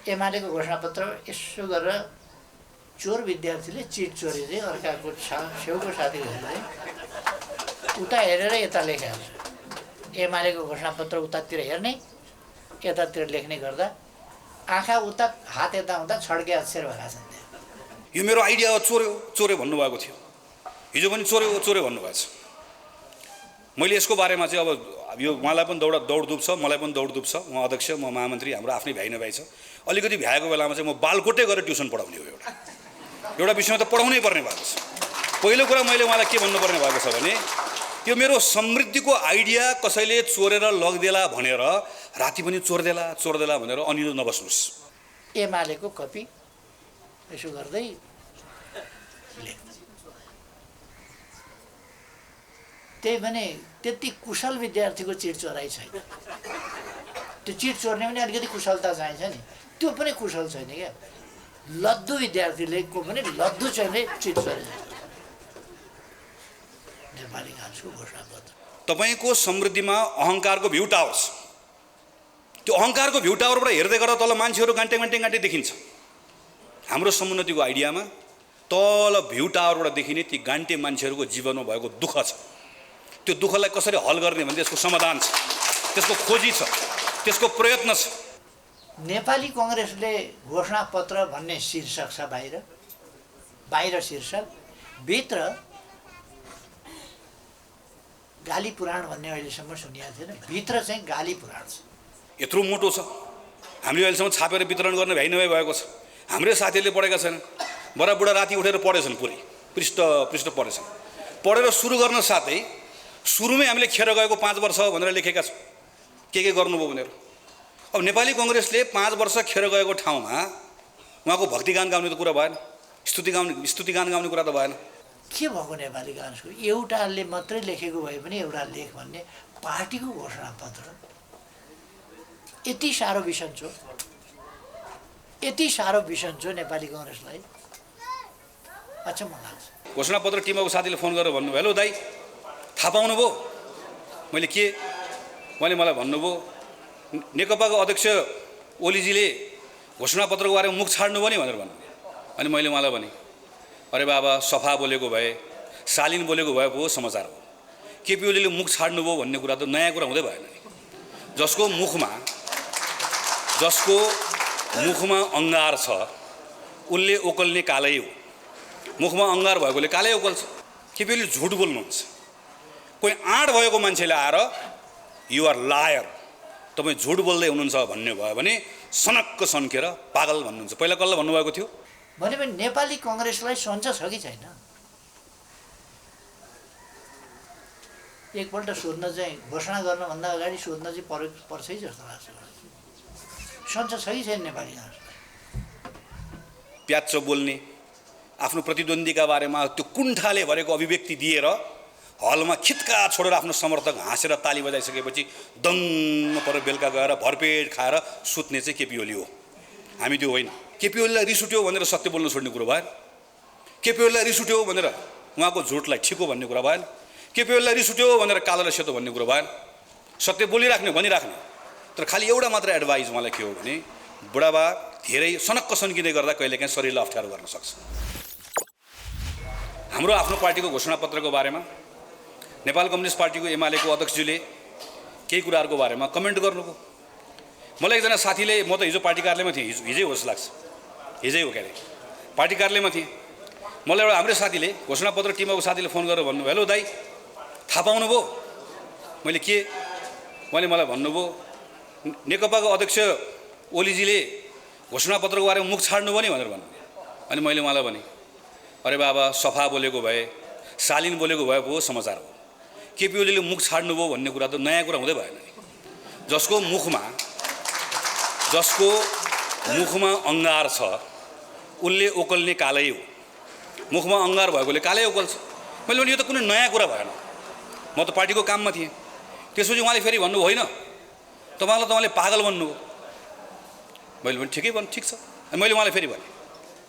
एमालेको घोषणापत्र यसो गरेर चोर विद्यार्थीले चिट चोरी चाहिँ अर्काको छेउको साथीहरूलाई उता हेरेर यता लेखेको छ। एमालेको घोषणापत्र उतातिर हेर्ने यतातिर लेख्ने गर्दा आँखा उता हात यता हुँदा छड्के अक्षर भएका छन्। यो मेरो आइडिया हो, चोर्यो चोर्यो भन्नुभएको थियो, हिजो पनि चोर्यो चोर्यो भन्नुभएको छ। मैले यसको बारेमा चाहिँ अब यो उहाँलाई पनि दौडधुप छ, मलाई पनि दौडधुप छ। म अध्यक्ष, म महामन्त्री, हाम्रो आफ्नै भ्याइ नभ्याइ छ। अलिकति भ्याएको बेलामा चाहिँ म बालकोटे गरेर ट्युसन पढाउने हो। एउटा विषयमा त पढाउनै पर्ने भएको छ। पहिलो कुरा मैले उहाँलाई के भन्नुपर्ने भएको छ भने यो मेरो समृद्धिको आइडिया कसैले चोरेर लगिदेला भनेर राति पनि चोर्देला भनेर अनिलो नबस्नुहोस्। एमालेको कपी यसो गर्दै त्यही भने त्यति कुशल विद्यार्थीको चिट चोराइ छैन। त्यो चिट चोर्ने पनि अलिकति कुशलता चाहिन्छ नि, त्यो पनि कुशल छैन क्या। लद्दु विद्यार्थीले को पनि लद्दु चाहिँ चिट चोरे। नेपाली काङ्ग्रेसको घोषणापत्र तपाईँको समृद्धिमा अहङ्कारको भ्यू टावर्स, त्यो अहङ्कारको भ्यू टावरबाट हेर्दै गर्दा तल मान्छेहरू गान्टे देखिन्छ। हाम्रो समुन्नतिको आइडियामा तल भ्यू टावरबाट देखिने ती गान्टे मान्छेहरूको जीवनमा भएको दुःख छ। त्यो दुःखलाई कसरी हल गर्ने भने त्यसको समाधान छ, त्यसको खोजी छ, त्यसको प्रयत्न छ। नेपाली काङ्ग्रेसले घोषणापत्र भन्ने शीर्षक छ, बाहिर शीर्षक, भित्र गाली पुराण भन्ने अहिलेसम्म सुनिएको थिएन। भित्र चाहिँ गाली पुराण छ। यत्रो मोटो छ, हामीले अहिलेसम्म छापेर वितरण गर्ने भ्याइ नभए भएको छ। हाम्रै साथीहरूले पढेका छैनन्, बडाबुडा राति उठेर पढेछन्, पुरै पृष्ठ पढेछन्। पढेर सुरु गर्न साथै सुरुमै हामीले खेर गएको 5 वर्ष भनेर लेखेका छौँ के गर्नुभयो भनेर। अब नेपाली काङ्ग्रेसले 5 वर्ष खेर गएको ठाउँमा उहाँको भक्तिगान गाउने त कुरा भएन, स्तुतिगान गाउने कुरा त भएन। के भएको नेपाली काङ्ग्रेसको एउटाले मात्रै लेखेको भए पनि एउटा लेख भन्ने पार्टीको घोषणापत्र यति साह्रो बिसन्चो नेपाली काङ्ग्रेसलाई अचम्म लाग्छ। घोषणापत्र टिमको साथीले फोन गरेर भन्नुभयो, हेलो दाइ थाहा पाउनुभयो? मैले के? उहाँले मलाई भन्नुभयो नेकपाको अध्यक्ष ओलीजीले घोषणापत्रको बारेमा मुख छाड्नुभयो नि भनेर भन्नुभयो। अनि मैले उहाँलाई भने, अरे बाबा सफा बोलेको भए, शालीन बोलेको भए पो समाचार हो। केपी ओलीले मुख छाड्नुभयो भन्ने कुरा त नयाँ कुरा हुँदै भएन नि। जसको मुखमा अङ्गार छ उसले ओकल्ने कालै हो। मुखमा अङ्गार भएकोले कालै ओकल्छ। केपी ओलीले झुट बोल्नुहुन्छ। कोही आँट भएको मान्छेले आएर यु आर लायर, तपाईँ झुट बोल्दै हुनुहुन्छ भन्ने भयो भने सनक्क सन्केर पागल भन्नुहुन्छ। पहिला कसलाई भन्नुभएको थियो भने नेपाली काङ्ग्रेसलाई सन्च छ कि छैन एकपल्ट सोध्न चाहिँ, घोषणा गर्नुभन्दा अगाडि सोध्न चाहिँ पर्छ जस्तो लाग्छ। सन्च छ कि छैन नेपाली काङ्ग्रेसलाई? प्याच्च बोल्ने, आफ्नो प्रतिद्वन्द्वीका बारेमा त्यो कुण्ठाले भरेको अभिव्यक्ति दिएर हलमा खित्का छोडेर आफ्नो समर्थक हाँसेर ताली बजाइसकेपछि दङ्ग पर बेलुका गएर भरपेट खाएर सुत्ने चाहिँ केपी ओली हो। हामी त्यो होइन। केपी ओलीलाई रिस उठ्यो भनेर सत्य बोल्न छोड्ने कुरो भएन। केपी ओलीलाई रिस उठ्यो भनेर उहाँको झुटलाई ठिको भन्ने कुरा भएन। केपी ओलीलाई रिस उठ्यो भनेर कालो र सेतो भन्ने कुरो भएन। सत्य बोलिराख्ने भनिराख्ने। तर खालि एउटा मात्र एडभाइस उहाँलाई के हो भने बुढाबा धेरै सनक्क सन्किँदै गर्दा कहिलेकाहीँ शरीरलाई अप्ठ्यारो गर्न सक्छ। हाम्रो आफ्नो पार्टीको घोषणापत्रको बारेमा नेपाल कम्युनिस्ट पार्टीको एमालेको अध्यक्षज्यूले केही कुराहरूको बारेमा कमेन्ट गर्नुभयो। मलाई एकजना साथीले, म त हिजो पार्टी कार्यालयमा थिएँ, हिजै हो जस्तो लाग्छ, हिजै हो क्यारे, पार्टी कार्यालयमा थिएँ। मलाई एउटा हाम्रै साथीले, घोषणापत्र टिमको साथीले फोन गरेर भन्नुभयो, हेलो दाइ थाहा पाउनुभयो? मैले के? उहाँले मलाई भन्नुभयो नेकपाको अध्यक्ष ओलीजीले घोषणापत्रको बारेमा मुख छाड्नुभयो नि भनेर भन्नुभयो। अनि मैले उहाँलाई भने, अरे बाबा सफा बोलेको भए, शालीन बोलेको भए पो समाचार हो। केपी ओलीले मुख छाड्नुभयो भन्ने कुरा त नयाँ कुरा हुँदै भएन नि। जसको मुखमा अङ्गार छ उसले ओकल्ने कालै हो। मुखमा अङ्गार भएकोले कालै ओकल्छ। मैले भने यो त कुनै नयाँ कुरा भएन। म त पार्टीको काममा थिएँ। त्यसपछि उहाँले फेरि भन्नुभयो होइन तपाईँले पागल भन्नुभयो। मैले भने ठिकै भन्नु, ठिक छ। मैले उहाँलाई फेरि भने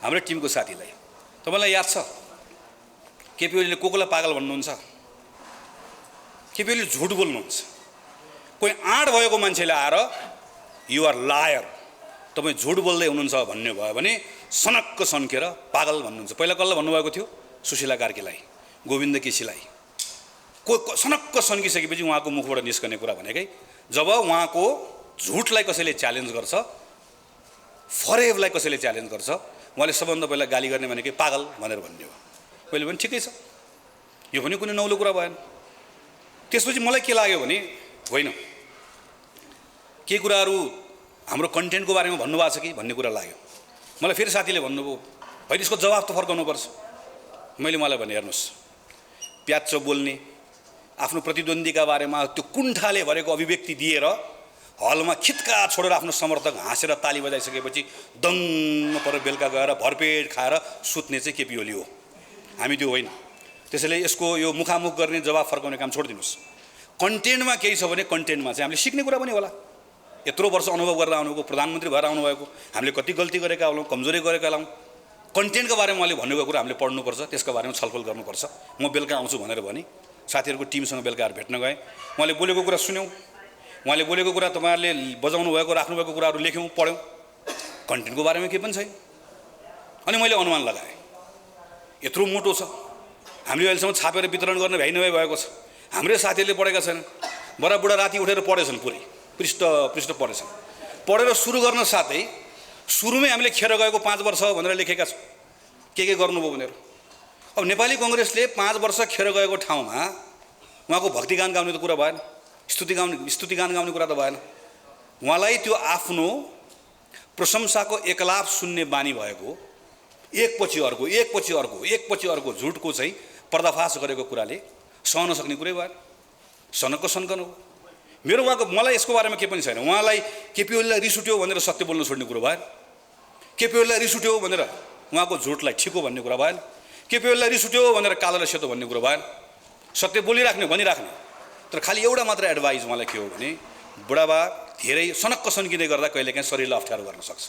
हाम्रो टिमको साथीलाई, तपाईँलाई याद छ केपी ओलीले कोलाई पागल भन्नुहुन्छ? केपी ओलीले झुट बोल्नुहुन्छ। कोही आँट भएको मान्छेले आएर यु आर लायर, तपाईँ झुट बोल्दै हुनुहुन्छ भन्ने भयो भने सनक्क सन्केर पागल भन्नुहुन्छ। पहिला कसलाई भन्नुभएको थियो? सुशीला कार्कीलाई, गोविन्द केसीलाई। सनक्क सन्किसकेपछि उहाँको मुखबाट निस्कने कुरा भनेकै जब उहाँको झुटलाई कसैले च्यालेन्ज गर्छ, फरेबलाई कसैले च्यालेन्ज गर्छ, उहाँले सबभन्दा पहिला गाली गर्ने भनेकै पागल भनेर भन्ने हो। पहिले पनि ठिकै छ, यो पनि कुनै नौलो कुरा भएन। त्यसपछि मलाई के लाग्यो भने होइन, के कुराहरू हाम्रो कन्टेन्टको बारेमा भन्नुभएको छ कि भन्ने कुरा लाग्यो मलाई। फेरि साथीले भन्नुभयो होइन यसको जवाब त फर्काउनुपर्छ। मैले मलाई भने हेर्नुहोस्, प्याच्च बोल्ने, आफ्नो प्रतिद्वन्द्वीका बारेमा त्यो कुण्ठाले भरेको अभिव्यक्ति दिएर हलमा खित्का छोडेर आफ्नो समर्थक हाँसेर ताली बजाइसकेपछि दङ्ग पर बेलुका गएर भरपेट खाएर सुत्ने चाहिँ केपी ओली हो, हामी त्यो होइन। त्यसैले यसको यो मुखामुख गर्ने जवाब फर्काउने काम छोडिदिनुहोस्। कन्टेन्टमा केही छ भने कन्टेन्टमा चाहिँ हामीले सिक्ने कुरा पनि होला। यत्रो वर्ष अनुभव गरेर आउनुभएको, प्रधानमन्त्री भएर आउनुभएको, हामीले कति गल्ती गरेका होलाौँ, कमजोरी गरेका होलाौँ, कन्टेन्टको बारेमा उहाँले भन्नुभएको कुरा हामीले पढ्नुपर्छ, त्यसको बारेमा छलफल गर्नुपर्छ। म बेलुका आउँछु भनेर भने साथीहरूको टिमसँग बेलुका भेट्न गएँ, उहाँले बोलेको कुरा सुन्यौँ, उहाँले बोलेको कुरा तपाईँहरूले बजाउनु भएको राख्नुभएको कुराहरू लेख्यौँ, पढ्यौँ, कन्टेन्टको बारेमा केही पनि छैन। अनि मैले अनुमान लगाएँ यत्रो मोटो छ, हामीले अहिलेसम्म छापेर वितरण गर्ने भ्याइ नभए भएको छ, हाम्रै साथीहरूले पढेका छैनन्, बडाबुडा राति उठेर पढेछन्, पुरै पृष्ठ पढेछन्। पढेर सुरु गर्न साथै सुरुमै हामीले खेर गएको 5 वर्ष भनेर लेखेका छौँ के गर्नुभयो भनेर। अब नेपाली कङ्ग्रेसले 5 वर्ष खेर गएको ठाउँमा उहाँको भक्तिगान गाउने त कुरा भएन, स्तुतिगान गाउने कुरा त भएन। उहाँलाई त्यो आफ्नो प्रशंसाको एकलाप सुन्ने बानी भएको, एकपछि अर्को झुटको चाहिँ पर्दाफास गरेको कुराले सहन सक्ने कुरै भएन, सनको सन्कन हो। मेरो उहाँको मलाई यसको बारेमा के पनि छैन। उहाँलाई केपी ओलीलाई रिस उठ्यो भनेर सत्य बोल्न छोड्ने कुरो भएन, केपी ओलीलाई रिस उठ्यो भनेर उहाँको झुटलाई ठिको भन्ने कुरा भएन, केपी ओलीलाई रिस उठ्यो भनेर कालो र सेतो भन्ने कुरो भएन। सत्य बोलिराख्ने भनिराख्ने। तर खालि एउटा मात्र एडभाइस उहाँलाई के हो भने बुढाबा धेरै सनक्क सन्किँदै गर्दा कहिलेकाहीँ शरीरलाई अप्ठ्यारो गर्न सक्छ।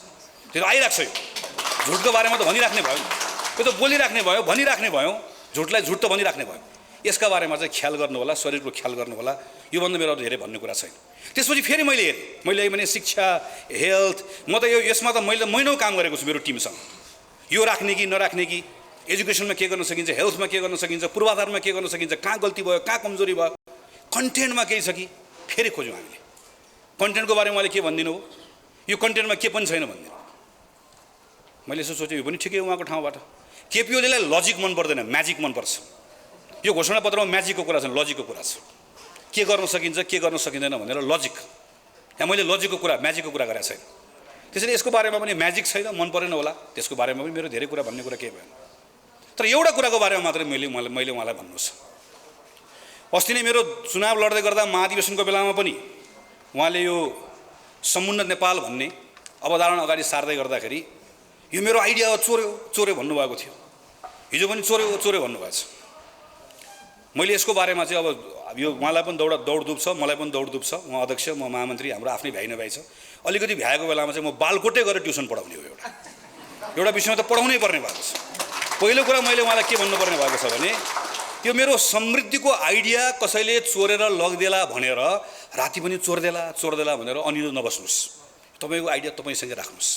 त्यो आइरहेको छ, यो झुटको बारेमा त भनिराख्ने भयो, यो त बोलिराख्ने भयो, भनिराख्ने भयो, झुटलाई झुट त भनिराख्ने भयो। यसका बारेमा चाहिँ ख्याल गर्नु होला, शरीरको ख्याल गर्नु होला। योभन्दा मेरो धेरै भन्ने कुरा छैन। त्यसपछि फेरि मैले हेरेँ, मैले भने शिक्षा, हेल्थ, म त यसमा त मैले महिनौ काम गरेको छु मेरो टिमसँग, यो राख्ने कि नराख्ने कि, एजुकेसनमा के गर्न सकिन्छ, हेल्थमा के गर्न सकिन्छ, पूर्वाधारमा के गर्न सकिन्छ, कहाँ गल्ती भयो, कहाँ कमजोरी भयो, कन्टेन्टमा केही छ कि फेरि खोज्यौँ हामीले। कन्टेन्टको बारेमा मैले के भनिदिनु हो, यो कन्टेन्टमा के पनि छैन भनिदिनु। मैले यसो सोचेँ यो पनि ठिकै हो उहाँको ठाउँबाट। केपी ओलीलाई लजिक मन पर्दैन, म्याजिक मनपर्छ। यो घोषणापत्रमा म्याजिकको कुरा छ, लजिकको कुरा छ, के गर्न सकिन्छ के गर्न सकिँदैन भनेर लजिक। यहाँ मैले लजिकको कुरा, म्याजिकको कुरा गरेको छैन। त्यसैले यसको बारेमा पनि म्याजिक छैन, मन परेन होला, त्यसको बारेमा पनि मेरो धेरै कुरा भन्ने कुरा केही भएन। तर एउटा कुराको बारेमा मात्रै मैले उहाँलाई भन्नुहोस्। अस्ति नै मेरो चुनाव लड्दै गर्दा महाधिवेशनको बेलामा पनि उहाँले यो समुन्नत नेपाल भन्ने अवधारणा अगाडि सार्दै गर्दाखेरि यो मेरो आइडिया हो, चोर्यो भन्नुभएको थियो। हिजो पनि चोर्यो भन्नुभएको छ। मैले यसको बारेमा चाहिँ अब यो उहाँलाई पनि दौडधुप छ, मलाई पनि दौडधुप छ। उहाँ अध्यक्ष, म महामन्त्री, हाम्रो आफ्नै भ्याइ नभ्याइ छ। अलिकति भ्याएको बेलामा चाहिँ म बालकोटे गएर ट्युसन पढाउने हो। एउटा विषयमा त पढाउनै पर्ने भएको छ। पहिलो कुरा मैले उहाँलाई के भन्नुपर्ने भएको छ भने यो मेरो समृद्धिको आइडिया कसैले चोरेर लगिदेला भनेर राति पनि चोर्देला भनेर अनिलो नबस्नुहोस्। तपाईँको आइडिया तपाईँसँगै राख्नुहोस्।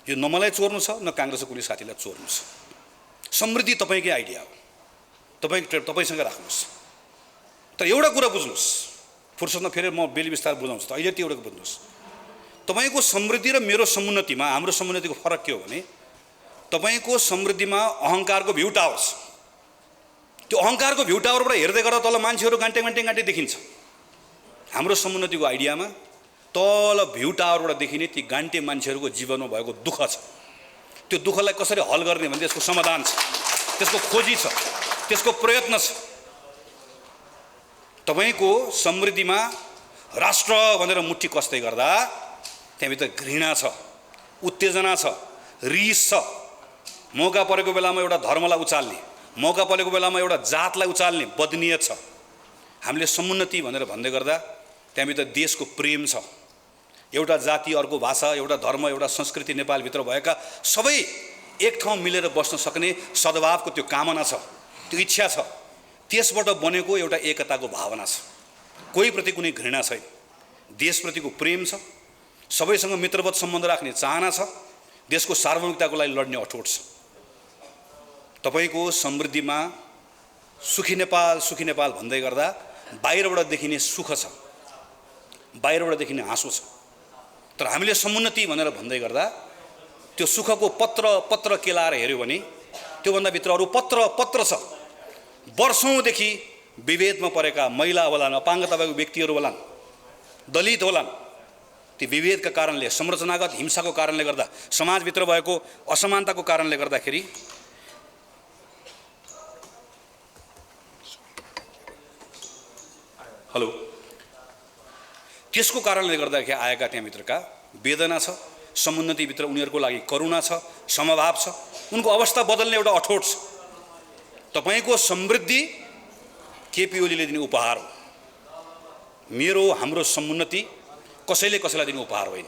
यो न मलाई चोर्नु छ, न काङ्ग्रेसको कुनै साथीलाई चोर्नु छ। समृद्धि तपाईँकै आइडिया हो, तपाईँसँग राख्नुहोस्। तर एउटा कुरा बुझ्नुहोस्, फुर्सदमा फेरि म बेली बिस्तार बुझाउँछु, त अहिले त्यो एउटा बुझ्नुहोस्। तपाईँको समृद्धि र मेरो समुन्नतिमा, हाम्रो समुन्नतिको फरक के हो भने तपाईँको समृद्धिमा अहङ्कारको भ्यू टावर छ। त्यो अहङ्कारको भ्यू टावरबाट हेर्दै गर्दा तल मान्छेहरू गान्टे देखिन्छ। हाम्रो समुन्नतिको आइडियामा तल भ्यू टावरबाट देखिने ती गान्टे मान्छेहरूको जीवनमा भएको दुःख छ। त्यो दुःखलाई कसरी हल गर्ने भने त्यसको समाधान छ, त्यसको खोजी छ, त्यसको प्रयत्न छ। तपाईँको समृद्धिमा राष्ट्र भनेर मुट्ठी कस्दै गर्दा त्यहाँभित्र घृणा छ, उत्तेजना छ, रिस छ। मौका परेको बेलामा एउटा धर्मलाई उचाल्ने, मौका परेको बेलामा एउटा जातलाई उचाल्ने बदनीयत छ। हामीले समुन्नति भनेर भन्दै गर्दा त्यहाँभित्र देशको प्रेम छ। एउटा जाति, अर्को भाषा, एउटा धर्म, एउटा संस्कृति नेपालभित्र भएका सबै एक ठाउँ मिलेर बस्न सक्ने सद्भावको त्यो कामना छ, त्यो इच्छा छ। त्यसबाट बनेको एउटा एकताको भावना छ। कोही प्रति कुनै घृणा छैन, देशप्रतिको प्रेम छ। सबैसँग मित्रवत सम्बन्ध राख्ने चाहना छ, देशको सार्वभौमिकताको लागि लड्ने अठोट छ। तपाईको समृद्धिमा सुखी नेपाल भन्दै गर्दा बाहिरबाट देखिने सुख छ, बाहिरबाट देखिने हाँसो छ। तर हामीले समुन्नति भनेर भन्दै गर्दा त्यो सुखको पत्र केलाएर हेर्यो भने त्योभन्दा भित्र अरू पत्र छ। वर्षौँदेखि विभेदमा परेका महिला होलान्, अपाङ्गता भएको व्यक्तिहरू होलान्, दलित होलान्, ती विभेदका कारणले, संरचनागत हिंसाको कारणले गर्दा, समाजभित्र भएको असमानताको कारणले गर्दाखेरि त्यसको कारणले गर्दाखेरि आएका त्यहाँभित्रका वेदना छ, समुन्नतिभित्र उनीहरूको लागि करुणा छ, समभाव छ, उनको अवस्था बदल्ने एउटा अठोट छ। तपाईको समृद्धि केपी ओलीले दिने उपहार हो। हाम्रो समुन्नति कसैले कसैलाई दिने उपहार होइन,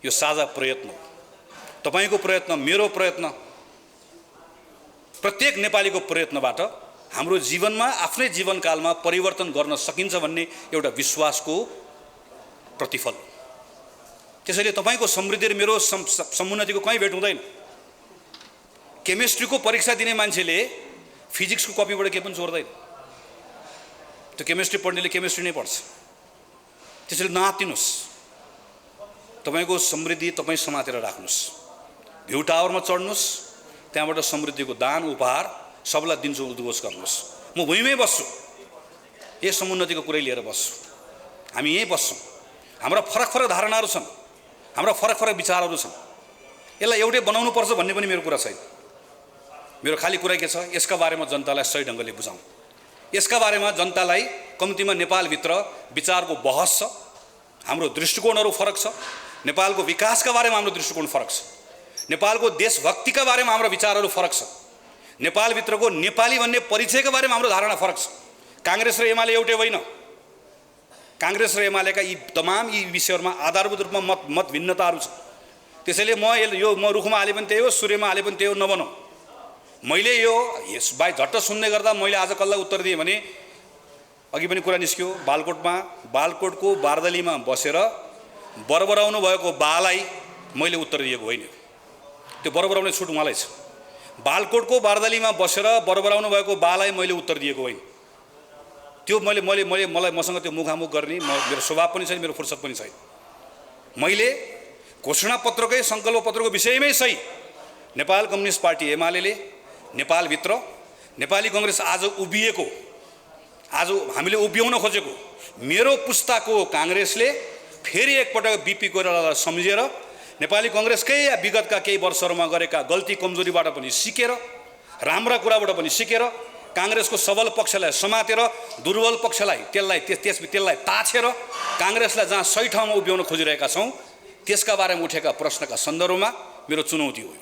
यो साझा प्रयत्न हो। तपाईको प्रयत्न, मेरो प्रयत्न, प्रत्येक नेपालीको प्रयत्नबाट हाम्रो जीवनमा, आफ्नै जीवनकालमा परिवर्तन गर्न सकिन्छ भन्ने एउटा विश्वासको प्रतिफल। त्यसैले तपाईको समृद्धि र मेरो समुन्नतिको कहीँ भेट हुँदैन। केमिस्ट्रीको परीक्षा दिने मान्छेले फिजिक्सको कपीबाट केही पनि चोर्दैन। त्यो केमिस्ट्री पढ्नेले केमिस्ट्री नै पढ्छ। त्यसैले नआत्तिनुस्, तपाईको समृद्धि तपाईँ समातेर राख्नुस्, भ्यू टावरमा चढ्नुस्, त्यहाँबाट समृद्धिको दान उपहार सबलाई दिन्छु, उद्घोष गर्नुहोस्। म भुइँमै बस्छु, यही समुन्नतिको कुरै लिएर बस्छु, हामी यहीँ बस्छौँ। हाम्रा फरक धारणाहरू छन्, हाम्रा फरक विचारहरू छन्। यसलाई एउटै बनाउनु पर्छ भन्ने पनि मेरो कुरा छैन। मेरो खाली कुरा के छ, यसका बारेमा जनतालाई सही ढङ्गले बुझाउँ। यसका बारेमा जनतालाई कम्तीमा नेपालभित्र विचारको बहस छ, हाम्रो दृष्टिकोणहरू फरक छ, नेपालको विकासका बारेमा हाम्रो दृष्टिकोण फरक छ, नेपालको देशभक्तिका बारेमा हाम्रो विचारहरू फरक छ, नेपालभित्रको नेपाली भन्ने परिचयका बारेमा हाम्रो धारणा फरक छ। काङ्ग्रेस र एमाले एउटै होइन। काङ्ग्रेस र एमालेका तमाम यी विषयहरूमा आधारभूत रूपमा मत भिन्नताहरू छ। त्यसैले म रुखमा हाले पनि त्यही हो, सूर्यमा हाले पनि त्यही हो नभनौँ। मैले यो बाई झट्ट सुन्ने गर्दा मैले आज कसलाई उत्तर दिएँ भने, अघि पनि कुरा निस्क्यो, बालकोटको बारदलीमा बसेर बरबराउनु भएको बालाई मैले उत्तर दिएको होइन। त्यो बरबराउने छुट उहाँलाई छ। बालकोटको बारदलीमा बसेर बरबराउनु भएको बालाई मैले उत्तर दिएको होइन। त्यो मलाई मसँग त्यो मुखामुख गर्ने मेरो स्वभाव पनि छैन, मेरो फुर्सद पनि छैन। मैले घोषणापत्रकै सङ्कल्प पत्रको विषयमै सही नेपाल कम्युनिस्ट पार्टी एमाले नेपालभित्र नेपाली कङ्ग्रेस आज उभिएको, आज हामीले उभ्याउन खोजेको मेरो पुस्ताको काङ्ग्रेसले फेरि एकपटक बिपी कोइरालालाई सम्झेर नेपाली कङ्ग्रेसकै विगतका केही वर्षहरूमा गरेका गल्ती कमजोरीबाट पनि सिकेर, राम्रा कुराबाट पनि सिकेर, काङ्ग्रेसको सबल पक्षलाई समातेर दुर्बल पक्षलाई त्यसलाई ताछेर काङ्ग्रेसलाई जहाँ सही ठाउँमा उभ्याउन खोजिरहेका छौँ त्यसका बारेमा उठेका प्रश्नका सन्दर्भमा मेरो चुनौती हो।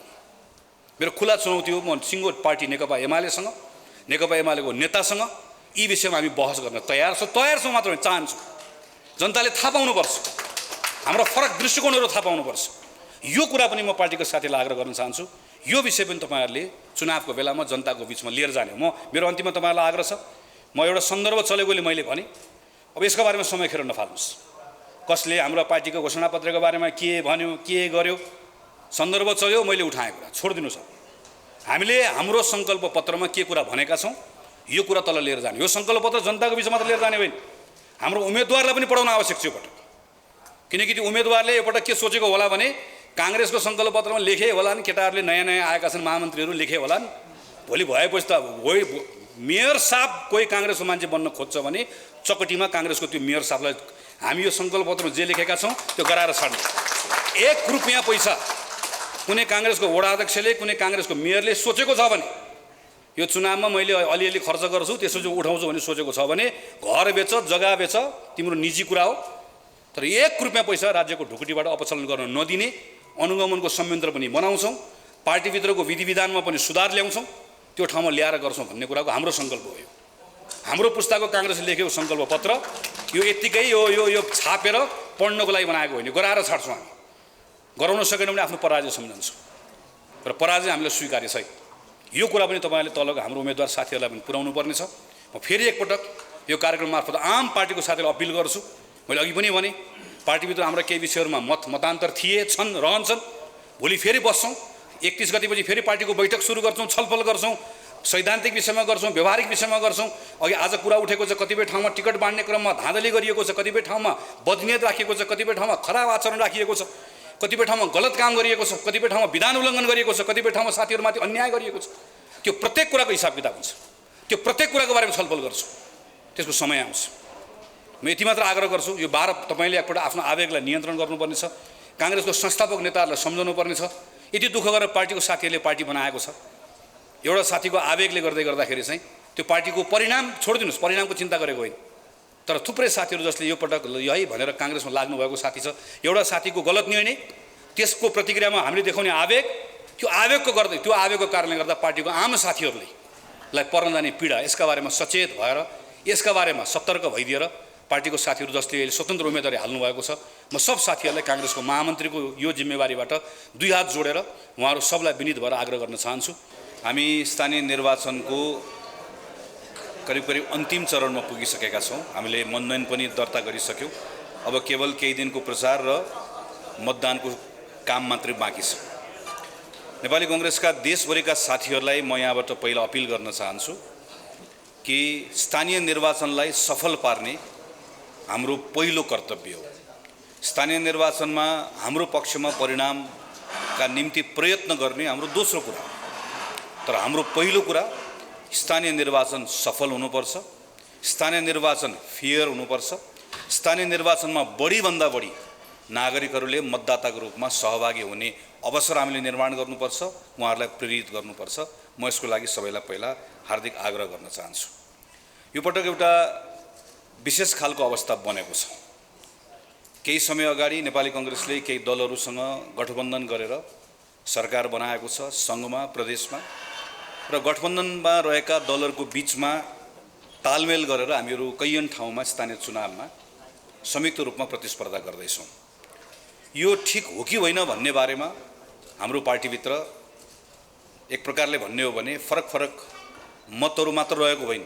मेरो खुला चुनौती हो। म सिङ्गो पार्टी नेकपा एमालेसँग, नेकपा एमालेको नेतासँग यी विषयमा हामी बहस गर्न तयार छौँ मात्र होइन, चाहन्छु। जनताले थाहा पाउनुपर्छ, हाम्रो फरक दृष्टिकोणहरू थाहा पाउनुपर्छ। यो कुरा पनि म पार्टीको साथीलाई आग्रह गर्न चाहन्छु। यो विषय पनि तपाईँहरूले चुनावको बेलामा जनताको बिचमा लिएर जाने हो। मेरो अन्तिममा तपाईँहरूलाई आग्रह छ, म एउटा सन्दर्भ चलेकोले मैले भने, अब यसका बारेमा समय खेर नफाल्नुहोस्। कसले हाम्रो पार्टीको घोषणापत्रको बारेमा के भन्यो, के गर्यो, सन्दर्भ चल्यो, मैले उठाएँ कुरा छोडिदिनुहोस्। हामीले हाम्रो सङ्कल्प पत्रमा के कुरा भनेका छौँ यो कुरा तल लिएर जाने। यो सङ्कल्प पत्र जनताको बिचमा मात्र लिएर जाने होइन, हाम्रो उम्मेदवारलाई पनि पढाउन आवश्यक छ यो पटक। किनकि त्यो उम्मेदवारले यो पटक के सोचेको होला भने, काङ्ग्रेसको सङ्कल्प पत्रमा लेखे होला नि, केटाहरूले नयाँ आएका छन् महामन्त्रीहरू लेखे होला नि, भोलि भएपछि त मेयर साहब कोही काङ्ग्रेसको मान्छे बन्न खोज्छ भने चकटीमा काङ्ग्रेसको त्यो मेयर साहबलाई हामी यो सङ्कल्प पत्रमा जे लेखेका छौँ त्यो गराएर छाड्ने। 1 रुपियाँ पैसा कुनै काङ्ग्रेसको वडा अध्यक्षले, कुनै काङ्ग्रेसको मेयरले सोचेको छ भने यो चुनावमा मैले अलिअलि खर्च गर्छु त्यसो चाहिँ उठाउँछु भने सोचेको छ भने घर बेच, जग्गा बेच, तिम्रो निजी कुरा हो। तर 1 रुपियाँ पैसा राज्यको ढुकुटीबाट अपचलन गर्न नदिने अनुगमनको संयन्त्र पनि बनाउँछौँ, पार्टीभित्रको विधिविधानमा पनि सुधार ल्याउँछौँ, त्यो ठाउँमा ल्याएर गर्छौँ भन्ने कुराको हाम्रो सङ्कल्प हो। यो हाम्रो पुस्ताको काङ्ग्रेसले लेखेको सङ्कल्प पत्र यो यत्तिकै यो छापेर पढ्नको लागि बनाएको होइन, गराएर छाड्छौँ। हामी गराउन सकेनौँ भने आफ्नो पराजय सम्झन्छौँ र पराजय हामीले स्वीकार्य छैन। यो कुरा पनि तपाईँहरूले तलको हाम्रो उम्मेदवार साथीहरूलाई पनि पुर्याउनु पर्नेछ। म फेरि एकपटक यो कार्यक्रम मार्फत आम पार्टीको साथीहरूलाई अपिल गर्छु। मैले अघि पनि भने पार्टीभित्र हाम्रा केही विषयहरूमा मतान्तर थिए, छन्, रहन्छन्। भोलि फेरि बस्छौँ, 31 गतिपछि फेरि पार्टीको बैठक सुरु गर्छौँ, छलफल गर्छौँ, सैद्धान्तिक विषयमा गर्छौँ, व्यवहारिक विषयमा गर्छौँ। अघि आज कुरा उठेको छ, कतिपय ठाउँमा टिकट बाँड्ने क्रममा धाँधली गरिएको छ, कतिपय ठाउँमा बदनियत राखिएको छ, कतिपय ठाउँमा खराब आचरण राखिएको छ, कतिपय ठाउँमा गलत काम गरिएको छ, कतिपय ठाउँमा विधान उल्लङ्घन गरिएको छ, कतिपय ठाउँमा साथीहरूमाथि अन्याय गरिएको छ। त्यो प्रत्येक कुराको हिसाब किताब हुन्छ, त्यो प्रत्येक कुराको बारेमा छलफल गर्छु, त्यसको समय आउँछ। म यति मात्र आग्रह गर्छु, यो 12 तपाईँले एकपल्ट आफ्नो आवेगलाई नियन्त्रण गर्नुपर्ने छ, काङ्ग्रेसको संस्थापक नेताहरूलाई सम्झाउनु पर्ने छ। यति दुःख गरेर पार्टीको साथीहरूले पार्टी बनाएको छ, एउटा साथीको आवेगले गर्दाखेरि चाहिँ त्यो पार्टीको परिणाम छोडिदिनुहोस्, परिणामको चिन्ता गरेको होइन। तर थुप्रै साथीहरू जसले यो पटक यही भनेर काङ्ग्रेसमा लाग्नुभएको साथी छ, एउटा साथीको गलत निर्णय, त्यसको प्रतिक्रियामा हामीले देखाउने आवेग, त्यो आवेगको कारणले गर्दा पार्टीको आम साथीहरूलाई पर्न जाने पीडा, यसका बारेमा सचेत भएर, यसका बारेमा सतर्क भइदिएर पार्टीको साथीहरू जसले अहिले स्वतन्त्र उम्मेदवारी हाल्नुभएको छ, म सब साथीहरूलाई काङ्ग्रेसको महामन्त्रीको यो जिम्मेवारीबाट 2 हात जोडेर उहाँहरू सबलाई विनीत भएर आग्रह गर्न चाहन्छु। हामी स्थानीय निर्वाचनको करिब अन्तिम चरणमा पुगिसकेका छौँ। हामीले मनोनयन पनि दर्ता गरिसक्यौँ। अब केवल केही दिनको प्रचार र मतदानको काम मात्रै बाँकी छ। नेपाली काङ्ग्रेसका देशभरिका साथीहरूलाई म यहाँबाट पहिला अपिल गर्न चाहन्छु कि स्थानीय निर्वाचनलाई सफल पार्ने हाम्रो पहिलो कर्तव्य हो। स्थानीय निर्वाचनमा हाम्रो पक्षमा परिणामका निम्ति प्रयत्न गर्ने हाम्रो दोस्रो कुरा, तर हाम्रो पहिलो कुरा स्थानीय निर्वाचन सफल हुनुपर्छ, स्थानीय निर्वाचन फेयर हुनुपर्छ, स्थानीय निर्वाचनमा बढीभन्दा बढी नागरिकहरूले मतदाताको रूपमा सहभागी हुने अवसर हामीले निर्माण गर्नुपर्छ, उहाँहरूलाई प्रेरित गर्नुपर्छ। म यसको लागि सबैलाई पहिला हार्दिक आग्रह गर्न चाहन्छु। यो पटक एउटा विशेष खालको अवस्था बनेको छ। केही समय अगाडि नेपाली काङ्ग्रेसले केही दलहरूसँग गठबन्धन गरेर सरकार बनाएको छ सङ्घमा, प्रदेशमा, र गठबन्धनमा रहेका दलहरूको बिचमा तालमेल गरेर हामीहरू कैयन ठाउँमा स्थानीय चुनावमा संयुक्त रूपमा प्रतिस्पर्धा गर्दैछौँ। यो ठिक हो कि होइन भन्ने बारेमा हाम्रो पार्टीभित्र एक प्रकारले भन्ने हो भने फरक मतहरू मात्र रहेको होइन,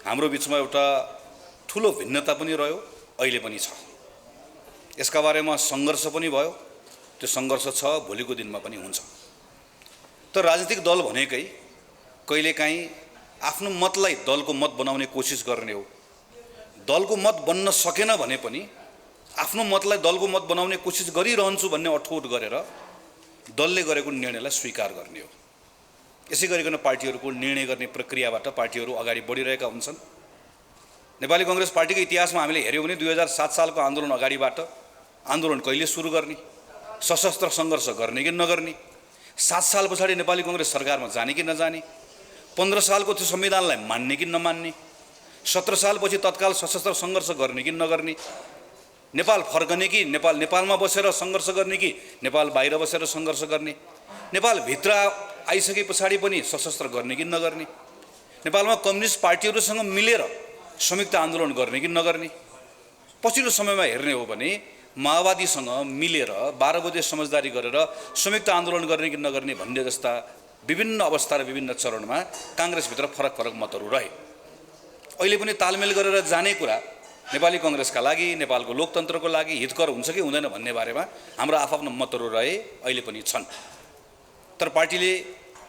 हाम्रो बिचमा एउटा ठुलो भिन्नता पनि रह्यो, अहिले पनि छ। यसका बारेमा सङ्घर्ष पनि भयो, त्यो सङ्घर्ष छ, भोलिको दिनमा पनि हुन्छ। तर राजनीतिक दल भनेकै कहिलेकाहीँ आफ्नो मतलाई दलको मत बनाउने कोसिस गर्ने हो। दलको मत बन्न सकेन भने पनि आफ्नो मतलाई दलको मत बनाउने कोसिस गरिरहन्छु भन्ने अठोट गरेर दलले गरेको निर्णयलाई स्वीकार गर्ने हो। यसै गरिकन पार्टीहरूको निर्णय गर्ने प्रक्रियाबाट पार्टीहरू अगाडि बढिरहेका हुन्छन्। नेपाली काङ्ग्रेस पार्टीको इतिहासमा हामीले हेऱ्यौँ भने 2007 सालको आन्दोलन अगाडिबाट आन्दोलन कहिले सुरु गर्ने, सशस्त्र सङ्घर्ष गर्ने कि नगर्ने, 7 साल पछाडि नेपाली काङ्ग्रेस सरकारमा जाने कि नजाने, 15 सालको त्यो संविधानलाई मान्ने कि नमान्ने, 17 सालपछि तत्काल सशस्त्र सङ्घर्ष गर्ने कि नगर्ने, नेपाल फर्कने कि नेपालमा बसेर सङ्घर्ष गर्ने कि नेपाल बाहिर बसेर सङ्घर्ष गर्ने, नेपालभित्र आइसके पछाडि पनि सशस्त्र गर्ने कि नगर्ने, नेपालमा कम्युनिस्ट पार्टीहरूसँग मिलेर संयुक्त आन्दोलन गर्ने कि नगर्ने। पछिल्लो समयमा हेर्ने हो भने माओवादीसँग मिलेर 12 बजे समझदारी गरेर संयुक्त आन्दोलन गर्ने कि नगर्ने भन्ने जस्ता विभिन्न अवस्था र विभिन्न चरणमा काङ्ग्रेसभित्र फरक मतहरू रहे। अहिले पनि तालमेल गरेर जाने कुरा नेपाली काङ्ग्रेसका लागि, नेपालको लोकतन्त्रको लागि हितकर हुन्छ कि हुँदैन भन्ने बारेमा हाम्रो आफ्ना मतहरू रहे, अहिले पनि छन्। तर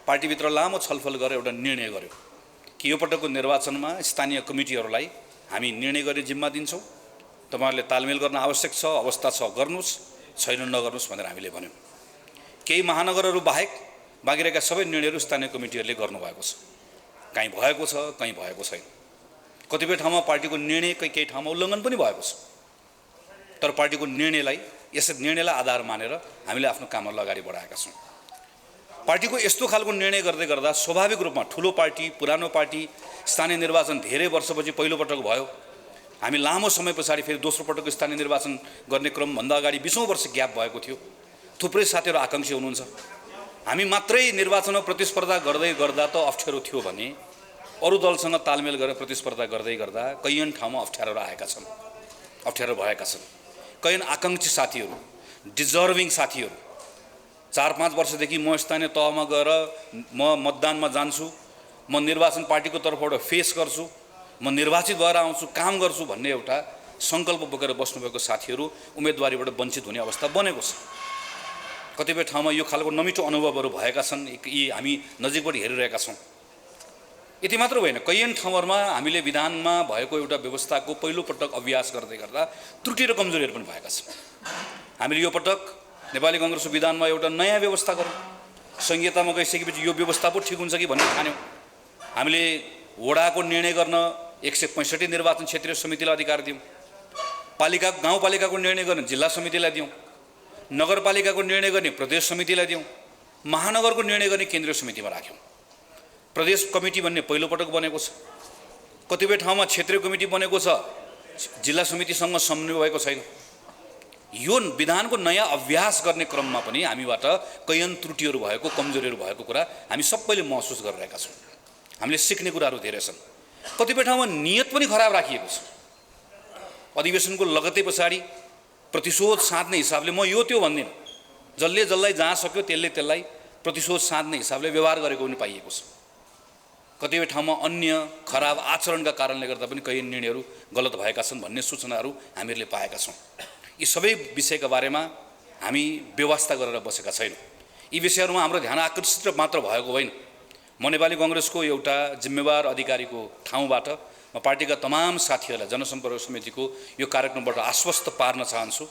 पार्टीभित्र लामो छलफल गरेर एउटा निर्णय गर्यो कि यो पटकको निर्वाचनमा स्थानीय कमिटीहरूलाई हामी निर्णय गर्ने जिम्मा दिन्छौँ, तपाईँहरूले तालमेल गर्न आवश्यक छ, अवस्था छ गर्नुहोस्, छैन नगर्नुहोस् भनेर हामीले भन्यौँ। केही महानगरहरू बाहेक बाँकी रहेका सबै निर्णयहरू स्थानीय कमिटीहरूले गर्नुभएको छ। कहीँ भएको छ, कहीँ भएको छैन। कतिपय ठाउँमा पार्टीको निर्णय केही ठाउँमा उल्लङ्घन पनि भएको छ। तर पार्टीको निर्णयलाई आधार मानेर हामीले आफ्नो कामहरूलाई अगाडि बढाएका छौँ। पार्टीको यस्तो खालको निर्णय गर्दै गर्दा स्वाभाविक रूपमा ठुलो पार्टी, पुरानो पार्टी, स्थानीय निर्वाचन धेरै वर्षपछि पहिलो पटक भयो। हामी लामो समय पछाडि फेरि दोस्रो पटक स्थानीय निर्वाचन गर्ने क्रमभन्दा अगाडि 20औं वर्ष ग्याप भएको थियो। थुप्रै साथीहरू आकाङ्क्षी हुनुहुन्छ। हामी मात्रै निर्वाचनमा प्रतिस्पर्धा गर्दै गर्दा त अप्ठ्यारो थियो भने अरू दलसँग तालमेल गरेर प्रतिस्पर्धा गर्दै गर्दा कैयन ठाउँमा अप्ठ्यारो भएका छन्। कैयन आकाङ्क्षी साथीहरू, डिजर्भिङ साथीहरू 4-5 वर्षदेखि म स्थानीय तहमा गएर म मतदानमा जान्छु, म निर्वाचन पार्टीको तर्फबाट फेस गर्छु, म निर्वाचित भएर आउँछु, काम गर्छु भन्ने एउटा सङ्कल्प बोकेर बस्नुभएको साथीहरू उम्मेदवारीबाट वञ्चित हुने अवस्था बनेको छ। कतिपय ठाउँमा यो खालको नमिठो अनुभवहरू भएका छन्, यी हामी नजिकबाट हेरिरहेका छौँ। यति मात्र होइन, कैयन ठाउँहरूमा हामीले विधानमा भएको एउटा व्यवस्थाको पहिलोपटक अभ्यास गर्दै गर्दा त्रुटि र कमजोरीहरू पनि भएका छन्। हामीले यो पटक नेपाली काङ्ग्रेसको विधानमा एउटा नयाँ व्यवस्था गऱ्यौँ। संहितामा गइसकेपछि यो व्यवस्था पो ठिक हुन्छ कि भन्ने ठान्यौँ। हामीले वडाको निर्णय गर्न 165 निर्वाचन क्षेत्रीय समितिलाई अधिकार दियौँ। गाउँपालिकाको निर्णय गर्न जिल्ला समितिलाई दियौँ। नगरपालिकाको निर्णय गर्ने प्रदेश समितिलाई दियौँ। महानगरको निर्णय गर्ने केन्द्रीय समितिमा राख्यौँ। प्रदेश कमिटी भन्ने पहिलोपटक बनेको छ। कतिपय ठाउँमा क्षेत्रीय कमिटी बनेको छ, जिल्ला समितिसँग समन्वय भएको छैन। यो विधानको नयाँ अभ्यास गर्ने क्रममा पनि हामीबाट कैयन त्रुटिहरू भएको, कमजोरीहरू भएको कुरा हामी सबैले महसुस गरिरहेका छौँ। हामीले सिक्ने कुराहरू धेरै छन्। कतिपय ठाउँमा नियत पनि खराब राखिएको छ। अधिवेशनको लगत्तै पछाडि प्रतिशोध साध्ने हिसाबले, म यो त्यो भन्दिनँ, जसलाई जहाँ सक्यो त्यसलाई प्रतिशोध साध्ने हिसाबले व्यवहार गरेको पनि पाइएको छ। कतिपय ठाउँमा अन्य खराब आचरणका कारणले गर्दा पनि कैयन निर्णयहरू गलत भएका छन् भन्ने सूचनाहरू हामीहरूले पाएका छौँ। यी सबै विषयका बारेमा हामी व्यवस्था गरेर बसेका छैनौँ। यी विषयहरूमा हाम्रो ध्यान आकर्षित मात्र भएको होइन। म नेपाली काङ्ग्रेसको एउटा जिम्मेवार अधिकारीको ठाउँबाट म पार्टीका तमाम साथीहरूलाई जनसम्पर्क समितिको यो कार्यक्रमबाट आश्वस्त पार्न चाहन्छु।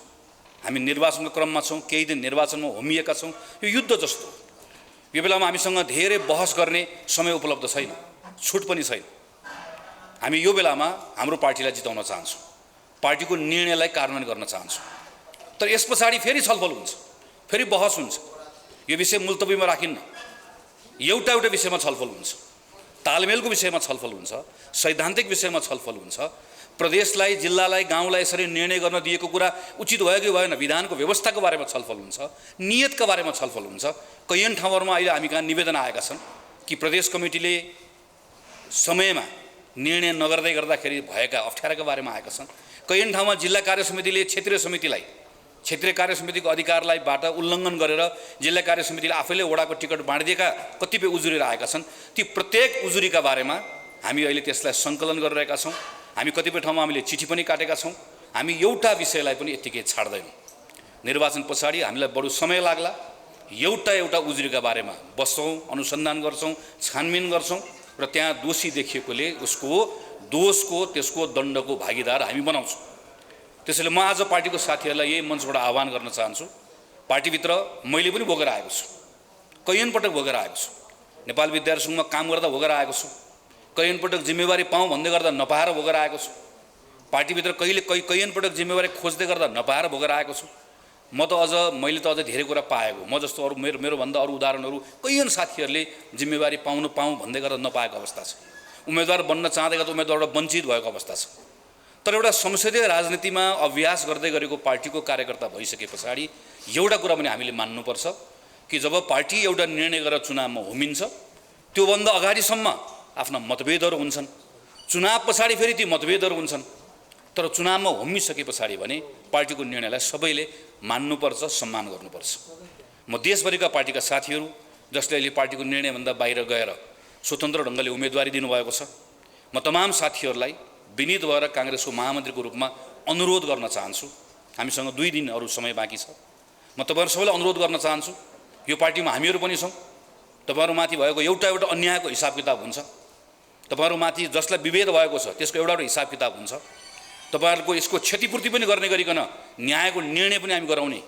हामी निर्वाचनको क्रममा छौँ, केही दिन निर्वाचनमा होमिएका छौँ। यो युद्ध जस्तो हो। यो बेलामा हामीसँग धेरै बहस गर्ने समय उपलब्ध छैन, छुट पनि छैन। हामी यो बेलामा हाम्रो पार्टीलाई जिताउन चाहन्छौँ, पार्टीको निर्णयलाई कार्यान्वयन गर्न चाहन्छौँ। तर यस पछाडि फेरि छलफल हुन्छ, फेरि बहस हुन्छ। यो विषय मुल्तवीमा राखिन्न, एउटा विषयमा छलफल हुन्छ। तालमेलको विषयमा छलफल हुन्छ, सैद्धान्तिक विषयमा छलफल हुन्छ। प्रदेशलाई, जिल्लालाई, गाउँलाई यसरी निर्णय गर्न दिएको कुरा उचित भयो कि भएन, विधानको व्यवस्थाको बारेमा छलफल हुन्छ, नियतका बारेमा छलफल हुन्छ। कैयन ठाउँहरूमा अहिले हामी कहाँ निवेदन आएका छन् कि प्रदेश कमिटीले समयमा निर्णय नगर्दै गर्दाखेरि भएका अप्ठ्याराका बारेमा आएका छन्। कैयन ठाउँमा जिल्ला कार्य समितिले क्षेत्रीय कार्य समितिको अधिकारलाई बाट उल्लङ्घन गरेर जिल्ला कार्य समितिले आफैले वडाको टिकट बाँडिदिएका कतिपय उजुरी आएका छन्। ती प्रत्येक उजुरीका बारेमा हामी अहिले त्यसलाई सङ्कलन गरिरहेका छौँ। हामी कतिपय ठाउँमा हामीले चिठी पनि काटेका छौँ। हामी एउटा विषयलाई पनि यत्तिकै छाड्दैनौँ। निर्वाचन पछाडि हामीलाई बडो समय लाग्ला। एउटा उजुरीका बारेमा बस्छौँ, अनुसन्धान गर्छौँ, छानबिन गर्छौँ र त्यहाँ दोषी देखिएकोले उसको दोषको, त्यसको दण्डको भागीदार हामी बनाउँछौँ। त्यसैले म आज पार्टीको साथीहरूलाई यही मञ्चबाट आह्वान गर्न चाहन्छु। पार्टीभित्र मैले पनि भोगेर आएको छु, कैयन पटक भोगेर आएको छु। नेपाल विद्यार्थी सङ्घमा काम गर्दा भोगेर आएको छु। कैयन पटक जिम्मेवारी पाऊँ भन्दै गर्दा नपाएर भोगेर आएको छु। पार्टीभित्र कैयन पटक जिम्मेवारी खोज्दै गर्दा नपाएर भोगेर आएको छु। मैले त अझ धेरै कुरा पाएको। म जस्तो अरू मेरोभन्दा अरू उदाहरणहरू कैयन साथीहरूले जिम्मेवारी पाउँ भन्दै गर्दा नपाएको अवस्था छ। उम्मेदवार बन्न चाहँदै गर्दा उम्मेदवारबाट वञ्चित भएको अवस्था छ। तर एउटा संसदीय राजनीतिमा अभ्यास गर्दै गरेको पार्टीको कार्यकर्ता भइसके पछाडि एउटा कुरा पनि हामीले मान्नुपर्छ कि जब पार्टी एउटा निर्णय गरेर चुनावमा होमिन्छ, त्योभन्दा अगाडिसम्म आफ्ना मतभेदहरू हुन्छन्। चुनाव पछाडि फेरि ती मतभेदहरू हुन्छन्। तर चुनावमा होमिसके पछाडि भने पार्टीको निर्णयलाई सबैले मान्नुपर्छ, सम्मान गर्नुपर्छ। म देशभरिका पार्टीका साथीहरू जसले अहिले पार्टीको निर्णयभन्दा बाहिर गएर स्वतन्त्र ढङ्गले उम्मेदवारी दिनुभएको छ, म तमाम साथीहरूलाई विनीत भएर काङ्ग्रेसको महामन्त्रीको रूपमा अनुरोध गर्न चाहन्छु। हामीसँग 2 दिन अरू समय बाँकी छ। म तपाईँहरू सबैलाई अनुरोध गर्न चाहन्छु, यो पार्टीमा हामीहरू पनि छौँ। तपाईँहरूमाथि भएको एउटा अन्यायको हिसाब किताब हुन्छ। तपाईँहरूमाथि जसलाई विभेद भएको छ त्यसको एउटा हिसाब किताब हुन्छ। तपाईँहरूको यसको क्षतिपूर्ति पनि गर्ने गरिकन न्यायको निर्णय पनि हामी गराउने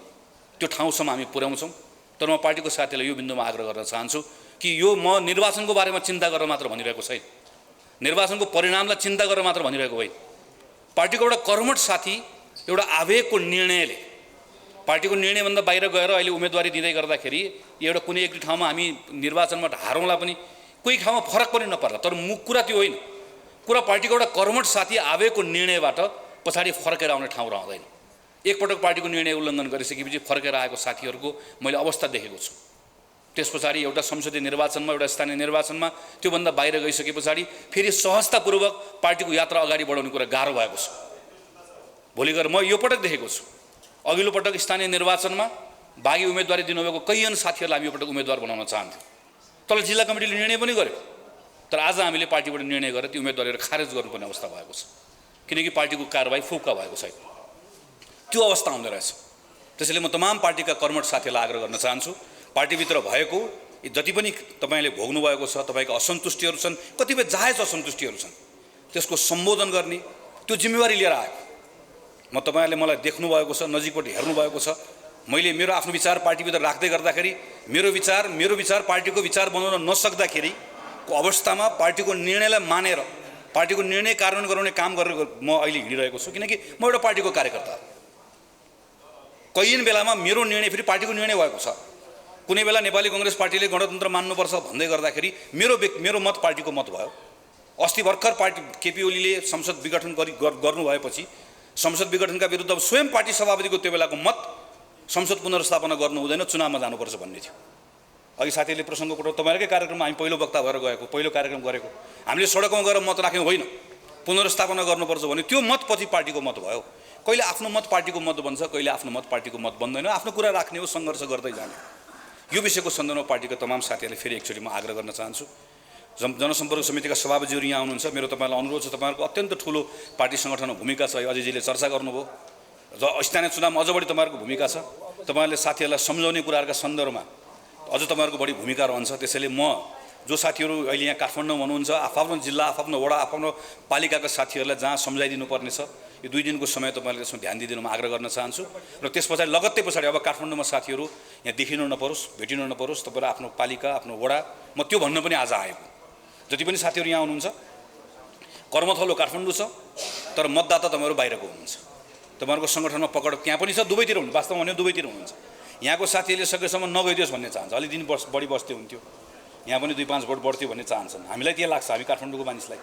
त्यो ठाउँसम्म हामी पुर्याउँछौँ। तर म पार्टीको साथीलाई यो बिन्दुमा आग्रह गर्न चाहन्छु कि यो म निर्वाचनको बारेमा चिन्ता गरेर मात्र भनिरहेको छैन, निर्वाचनको परिणामलाई चिन्ता गरेर मात्र भनिरहेको होइन। पार्टीको एउटा कर्मठ साथी एउटा आवेगको निर्णयले पार्टीको निर्णयभन्दा बाहिर गएर अहिले उम्मेदवारी दिँदै गर्दाखेरि एउटा कुनै एक ठाउँमा हामी निर्वाचनमा हारौँला पनि, कोही ठाउँमा फरक पनि नपर्ला। तर कुरा त्यो होइन। कुरा पार्टीको एउटा कर्मठ साथी आवेगको निर्णयबाट पछाडि फर्केर आउने ठाउँ रहँदैन। एकपटक पार्टीको निर्णय उल्लङ्घन गरिसकेपछि फर्केर आएको साथीहरूको मैले अवस्था देखेको छु। त्यस पछाडि एउटा संसदीय निर्वाचनमा, एउटा स्थानीय निर्वाचनमा त्योभन्दा बाहिर गइसके पछाडि फेरि सहजतापूर्वक पार्टीको यात्रा अगाडि बढाउने कुरा गाह्रो भएको छ। भोलि गएर म यो पटक देखेको छु, अघिल्लो पटक स्थानीय निर्वाचनमा बागी उम्मेदवारी दिनुभएको कैयन साथीहरूलाई हामी यो पटक उम्मेदवार बनाउन चाहन्थ्यौँ। तर जिल्ला कमिटीले निर्णय पनि गर्यो। तर आज हामीले पार्टीबाट निर्णय गरेर ती उम्मेदवारहरू खारेज गर्नुपर्ने अवस्था भएको छ। किनकि पार्टीको कारबाही फुक्का भएको छैन। त्यो अवस्था आउँदो रहेछ। त्यसैले म तमाम पार्टीका कर्मठ साथीहरूलाई आग्रह गर्न चाहन्छु, पार्टीभित्र भएको जति पनि तपाईँले भोग्नुभएको छ, तपाईँका असन्तुष्टिहरू छन्, कतिपय जायज असन्तुष्टिहरू छन्, त्यसको सम्बोधन गर्ने त्यो जिम्मेवारी लिएर आएको। म तपाईँहरूले मलाई देख्नुभएको छ, नजिकबाट हेर्नुभएको छ। मैले मेरो आफ्नो विचार पार्टीभित्र राख्दै गर्दाखेरि मेरो विचार पार्टीको विचार बनाउन नसक्दाखेरिको अवस्थामा पार्टीको निर्णयलाई मानेर पार्टीको निर्णय कार्यान्वयन गराउने काम गरेर म अहिले हिँडिरहेको छु। किनकि म एउटा पार्टीको कार्यकर्ता, कैयन बेलामा मेरो निर्णय फेरि पार्टीको निर्णय भएको छ। कुनै बेला नेपाली कांग्रेस पार्टीले गणतन्त्र मान्नुपर्छ भन्दै गर्दाखेरि मेरो मत पार्टीको मत भयो। अस्ति भर्खर पार्टी केपी ओलीले संसद विघटन गर्नु भएपछि संसद विघटनका विरुद्ध स्वयं पार्टी सभापतिको त्यो बेलाको मत संसद पुनर्स्थापना गर्नु हुँदैन, चुनावमा जानुपर्छ भन्ने थियो। अघि साथीहरूले प्रसङ्ग उठाउनु, तपाईँहरूकै कार्यक्रममा हामी पहिलो वक्ता भएर गएको, पहिलो कार्यक्रम गरेको, हामीले सडकमा गएर मत राख्यौँ होइन, पुनर्स्थापना गर्नुपर्छ भने त्यो मत पछि पार्टीको मत भयो। कहिले आफ्नो मत पार्टीको मत बन्छ, कहिले आफ्नो मत पार्टीको मत बन्दैन। आफ्नो कुरा राख्ने हो, सङ्घर्ष गर्दै जाने। यो विषयको सन्दर्भमा पार्टीका तमाम साथीहरूले फेरि एकचोटि म आग्रह गर्न चाहन्छु। जनसम्पर्क समितिका सभापतिहरू यहाँ आउनुहुन्छ, मेरो तपाईँलाई अनुरोध छ, तपाईँहरूको अत्यन्त ठुलो पार्टी सङ्गठनमा भूमिका छ, अजयजीले चर्चा गर्नुभयो र स्थानीय चुनावमा अझ बढी तपाईँहरूको भूमिका छ। तपाईँहरूले साथीहरूलाई सम्झाउने कुराहरूका सन्दर्भमा अझ तपाईँहरूको बढी भूमिका रहन्छ। त्यसैले म जो साथीहरू अहिले यहाँ काठमाडौँमा हुनुहुन्छ, आफ्नो जिल्ला, आफ्नो वडा, आफ्नो पालिकाका साथीहरूलाई जहाँ सम्झाइदिनु पर्ने छ, यो 2 दिनको समय तपाईँहरूले त्यसमा ध्यान दिइदिनु म आग्रह गर्न चाहन्छु। र त्यस पछाडि लगत्तै पछाडि अब काठमाडौँमा साथीहरू यहाँ देखिनु नपरोस्, भेटिनु नपरोस्, तपाईँलाई आफ्नो पालिका, आफ्नो वडा, म त्यो भन्न पनि आज आएको। जति पनि साथीहरू यहाँ हुनुहुन्छ, कर्मथलो काठमाडौँ छ, तर मतदाता तपाईँहरू बाहिरको हुनुहुन्छ। तपाईँहरूको सङ्गठनमा पकड त्यहाँ पनि छ, दुवैतिर हुनु, वास्तवमा भने दुवैतिर हुनुहुन्छ। यहाँको साथीहरूले सकेसम्म नगइदियोस् भन्ने चाहन्छ, अलि दिन बढी बस्दै हुन्थ्यो, यहाँ पनि 2-5 भोट बढ्थ्यो भन्ने चाहन्छन्। हामीलाई त्यो लाग्छ, हामी काठमाडौँको मानिसलाई।